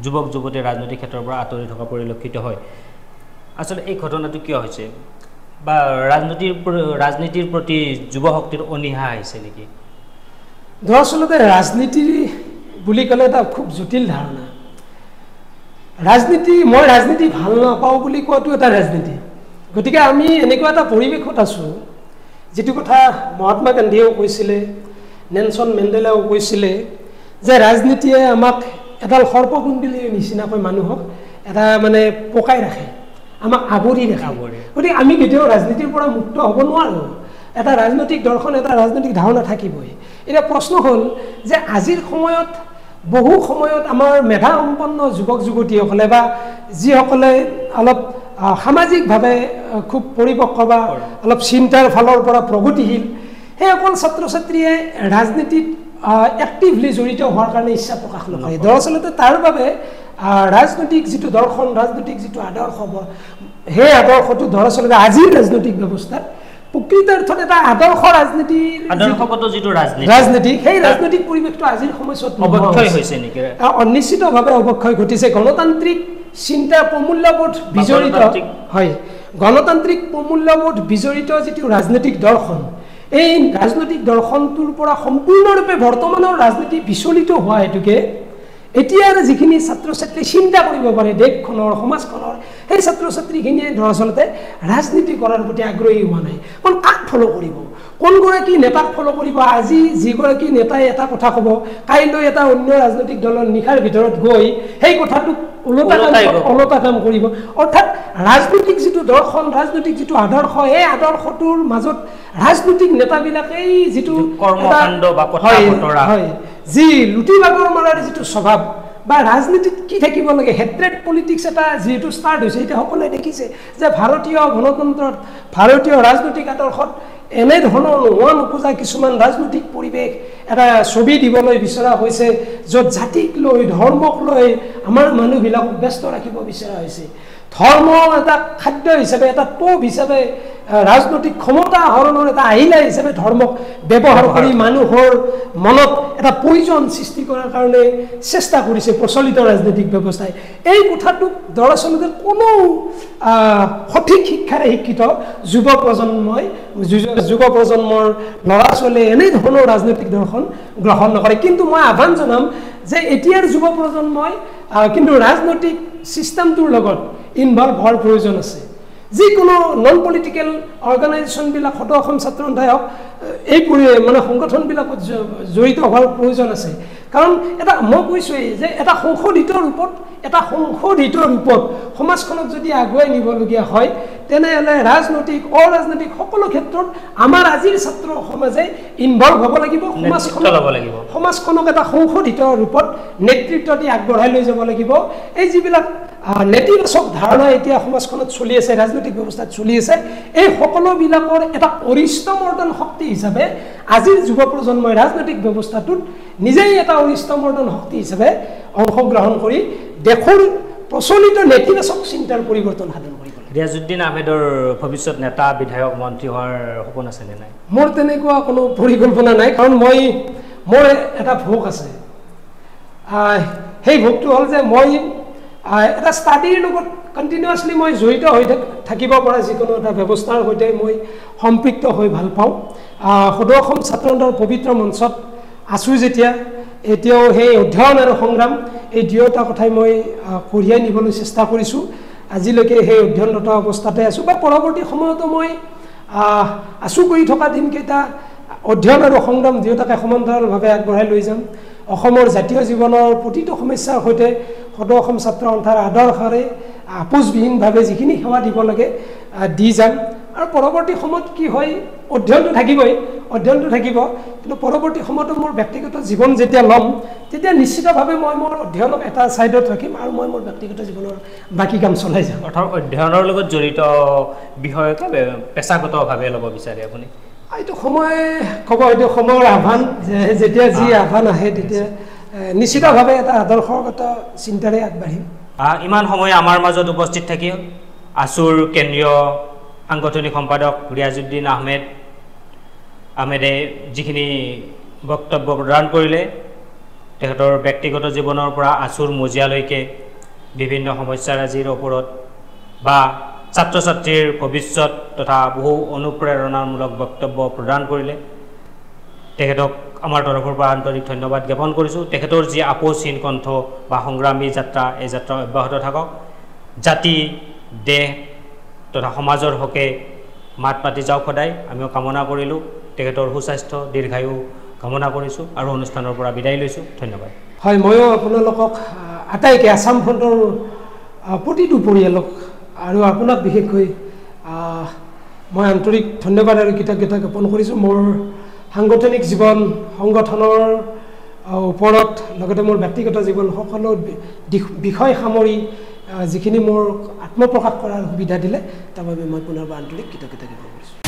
যুৱক যুৱতী ৰাজনৈতিক ক্ষেত্ৰৰ পৰা আঁতৰি থকা পৰিলক্ষিত হয় আচলতে এই ঘটনাটো কিয় হৈছে বা ৰাজনীতিৰ প্ৰতি যুৱ শক্তিৰ অনীহা আহিছে নেকি দৰাচলতে ৰাজনীতি বুলি ক'লে এটা খুব জটিল ধাৰণা মই ৰাজনীতি ভাল নাপাওঁ বুলি কোৱাটো এটা ৰাজনীতি গতিকে আমি এনেকুৱা এটা পৰিৱেশত আছোঁ যিটো কথা মহাত্মা গান্ধীয়েও কৈছিলে নেলছন মেণ্ডেলাও কৈছিলে যে ৰাজনীতিয়ে আমাক এডাল সৰ্পকুণ্ডলীৰ নিচিনাকৈ মানুহক এটা মানে পকাই ৰাখে আমাক আৱৰি ৰাখে গতিকে আমি কেতিয়াও ৰাজনীতিৰ পৰা মুক্ত হ'ব নোৱাৰোঁ এটা ৰাজনৈতিক দৰ্শন এটা ৰাজনৈতিক ধাৰণা থাকিবই এতিয়া প্ৰশ্ন হ'ল যে আজিৰ সময়ত বহু সময়ত আমাৰ মেধাসম্পন্ন যুৱক যুৱতীসকলে বা যিসকলে অলপ সামাজিকভাৱে খুব পৰিপক্ক বা অলপ চিন্তাৰ ফালৰ পৰা প্ৰগতিশীল সেইসকল ছাত্ৰ ছাত্ৰীয়ে ৰাজনীতিত এক্টিভলি জড়িত হোৱাৰ কাৰণে ইচ্ছা প্ৰকাশ নকৰে দৰাচলতে তাৰ বাবে ৰাজনৈতিক যিটো দৰ্শন ৰাজনৈতিক যিটো আদৰ্শ সেই আদৰ্শটো দৰাচলতে আজিৰ ৰাজনৈতিক ব্যৱস্থাত প্ৰকৃতাৰ্থত এটা আদৰ্শ আদৰ্শগত যিটো ৰাজনীতি সেই ৰাজনৈতিক পৰিৱেশটো আজিৰ সময়ছোৱাত অৱক্ষয় হৈছে নেকি নিশ্চিতভাৱে অৱক্ষয় ঘটিছে গণতান্ত্ৰিক চিন্তা প্ৰমূল্যবোধ বিজড়িত হয় গণতান্ত্ৰিক প্ৰমূল্যবোধ বিজড়িত যিটো ৰাজনৈতিক দৰ্শন এই ৰাজনৈতিক দৰ্শনটোৰ পৰা সম্পূৰ্ণৰূপে বৰ্তমানৰ ৰাজনীতি বিচলিত হোৱা হেতুকে এতিয়াৰ যিখিনি ছাত্ৰ ছাত্ৰী চিন্তা কৰিব পাৰে দেশখনৰ সমাজখনৰ সেই ছাত্ৰ ছাত্ৰীখিনিয়ে দৰাচলতে ৰাজনীতি কৰাৰ প্ৰতি আগ্ৰহী হোৱা নাই কোন কাক ফ'ল' কৰিব কোনগৰাকী নেতাক ফ'ল' কৰিব আজি যিগৰাকী নেতাই এটা কথা ক'ব কাইলৈ এটা অন্য ৰাজনৈতিক দলৰ নিশাৰ ভিতৰত গৈ সেই কথাটোক ওলোটা কাম কৰিব অৰ্থাৎ ৰাজনৈতিক যিটো দৰ্শন ৰাজনৈতিক যিটো আদৰ্শ এই আদৰ্শটোৰ মাজত ৰাজনৈতিক নেতাবিলাকেই যিটো কৰ্মকাণ্ড বা কথা বতৰা হয় যি লুটি বাগৰ মাৰাৰ যিটো স্বভাৱ বা ৰাজনীতিত কি থাকিব লাগে হেট্ৰেড পলিটিক্স এটা যিহেতু ষ্টাৰ্ট হৈছে এতিয়া সকলোৱে দেখিছে যে ভাৰতীয় গণতন্ত্ৰত ভাৰতীয় ৰাজনৈতিক আদৰ্শত এনেধৰণৰ নোহোৱা নোপোজা কিছুমান ৰাজনৈতিক পৰিৱেশ এটা ছবি দিবলৈ বিচৰা হৈছে য'ত জাতিক লৈ ধৰ্মক লৈ আমাৰ মানুহবিলাকক ব্যস্ত ৰাখিব বিচৰা হৈছে ধৰ্ম এটা খাদ্য হিচাপে এটা টোপ হিচাপে ৰাজনৈতিক ক্ষমতা আহৰণৰ এটা আহিলা হিচাপে ধৰ্মক ব্যৱহাৰ কৰি মানুহৰ মনত এটা প্ৰয়োজন সৃষ্টি কৰাৰ কাৰণে চেষ্টা কৰিছে প্ৰচলিত ৰাজনৈতিক ব্যৱস্থাই এই কথাটোক দৰাচলতে কোনো সঠিক শিক্ষাৰে শিক্ষিত যুৱ প্ৰজন্মৰ ল'ৰা ছোৱালীয়ে এনেধৰণৰ ৰাজনৈতিক দৰ্শন গ্ৰহণ নকৰে কিন্তু মই আহ্বান জনাম যে এতিয়াৰ যুৱ প্ৰজন্মই কিন্তু ৰাজনৈতিক ছিষ্টেমটোৰ লগত ইনভলভ হোৱাৰ প্ৰয়োজন আছে যিকোনো নন পলিটিকেল অৰ্গেনাইজেশ্যনবিলাক সদৌ অসম ছাত্ৰ সন্থাই হওক এই মানে সংগঠনবিলাকত জড়িত হোৱাৰ প্ৰয়োজন আছে কাৰণ এটা মই কৈছোঁৱেই যে এটা সংশোধিত ৰূপত সমাজখনক যদি আগুৱাই নিবলগীয়া হয় তেনেহ'লে ৰাজনৈতিক অৰাজনৈতিক সকলো ক্ষেত্ৰত আমাৰ আজিৰ ছাত্ৰ সমাজে ইনভলভ হ'ব লাগিব সমাজখনক এটা সংশোধিত ৰূপত নেতৃত্ব দি আগবঢ়াই লৈ যাব লাগিব এই যিবিলাক নেতিবাচক ধাৰণা এতিয়া সমাজখনত চলি আছে ৰাজনৈতিক ব্যৱস্থাত চলি আছে এই সকলোবিলাকৰ এটা অৰিষ্টমৰ্দন শক্তি হিচাপে আজিৰ যুৱ প্ৰজন্মই ৰাজনৈতিক ব্যৱস্থাটোত নিজেই এটা অৰিষ্টমৰ্দন শক্তি হিচাপে অংশগ্ৰহণ কৰি দেশৰ প্ৰচলিত নেতিবাচক চিন্তাৰ পৰিৱৰ্তন সাধন কৰিব ৰিয়াজুদ্দিন আহমেদৰ ভৱিষ্যত নেতা বিধায়ক মন্ত্ৰী হোৱাৰ সপোন আছেনে নাই মোৰ তেনেকুৱা কোনো পৰিকল্পনা নাই কাৰণ মই মোৰ এটা ভোগ আছে সেই ভোগটো হ'ল যে মই এটা ষ্টাডিৰ লগত কণ্টিনিউৱাছলি মই জড়িত হৈ থাকিব পৰা যিকোনো এটা ব্যৱস্থাৰ সৈতে মই সম্পৃক্ত হৈ ভাল পাওঁ সদৌ অসম ছাত্ৰ সন্থাৰ পবিত্ৰ মঞ্চত আছোঁ যেতিয়া এতিয়াও সেই অধ্যয়ন আৰু সংগ্ৰাম এই দুয়োটা কথাই মই কঢ়িয়াই নিবলৈ চেষ্টা কৰিছোঁ আজিলৈকে সেই অধ্যয়নৰত অৱস্থাতে আছোঁ বা পৰৱৰ্তী সময়তো মই আশু কৰি থকা দিনকেইটা অধ্যয়ন আৰু সংগ্ৰাম দুয়োটাকে সমান্তৰালভাৱে আগবঢ়াই লৈ যাম অসমৰ জাতীয় জীৱনৰ প্ৰতিটো সমস্যাৰ সৈতে সদৌ অসম ছাত্ৰ সন্থাৰ আদৰ্শৰে আপোচবিহীনভাৱে যিখিনি সেৱা দিব লাগে দি যাম আৰু পৰৱৰ্তী সময়ত কি হয় অধ্যয়নটো থাকিবই অধ্যয়নটো থাকিব কিন্তু পৰৱৰ্তী সময়তো মোৰ ব্যক্তিগত জীৱন যেতিয়া ল'ম তেতিয়া নিশ্চিতভাৱে মই মোৰ অধ্যয়নক এটা ছাইডত ৰাখিম আৰু মই মোৰ ব্যক্তিগত জীৱনৰ বাকী কাম চলাই যাম অৰ্থাৎ অধ্যয়নৰ লগত জড়িত বিষয়কে পেছাগতভাৱে ল'ব বিচাৰে আপুনি এইটো সময় ক'ব এইটো সময়ৰ আহ্বান যেতিয়া যি আহ্বান আহে তেতিয়া নিশ্চিতভাৱে এটা আদৰ্শগত চিন্তাৰে আগবাঢ়িম ইমান সময় আমাৰ মাজত উপস্থিত থাকি আছুৰ কেন্দ্ৰীয় সাংগঠনিক সম্পাদক ৰিয়াজুদ্দিন আহমেদে যিখিনি বক্তব্য প্ৰদান কৰিলে তেখেতৰ ব্যক্তিগত জীৱনৰ পৰা আছুৰ মজিয়ালৈকে বিভিন্ন সমস্যাৰাজিৰ ওপৰত বা ছাত্ৰ ছাত্ৰীৰ ভৱিষ্যত তথা বহু অনুপ্ৰেৰণামূলক বক্তব্য প্ৰদান কৰিলে তেখেতক আমাৰ তৰফৰ পৰা আন্তৰিক ধন্যবাদ জ্ঞাপন কৰিছোঁ তেখেতৰ যি আপোচহীন কণ্ঠ বা সংগ্ৰামী যাত্ৰা এই যাত্ৰা অব্যাহত থাকক জাতি দেশ তথা সমাজৰ হকে মাত পাতি যাওক সদায় আমিও কামনা কৰিলোঁ তেখেতৰ সুস্বাস্থ্য দীৰ্ঘায়ু কামনা কৰিছোঁ আৰু অনুষ্ঠানৰ পৰা বিদায় লৈছোঁ ধন্যবাদ হয় ময়ো আপোনালোকক আটাইকে আছাম ফ্ৰণ্টৰ প্ৰতিটো পৰিয়ালক আৰু আপোনাক বিশেষকৈ মই আন্তৰিক ধন্যবাদ আৰু কৃতজ্ঞতা জ্ঞাপন কৰিছোঁ মোৰ সাংগঠনিক জীৱন সংগঠনৰ ওপৰত লগতে মোৰ ব্যক্তিগত জীৱন সকলো বিষয় সামৰি যিখিনি মোৰ আত্মপ্ৰকাশ কৰাৰ সুবিধা দিলে তাৰ বাবে মই পুনৰবাৰ আন্তৰিক কৃতজ্ঞতা জ্ঞাপন কৰিছোঁ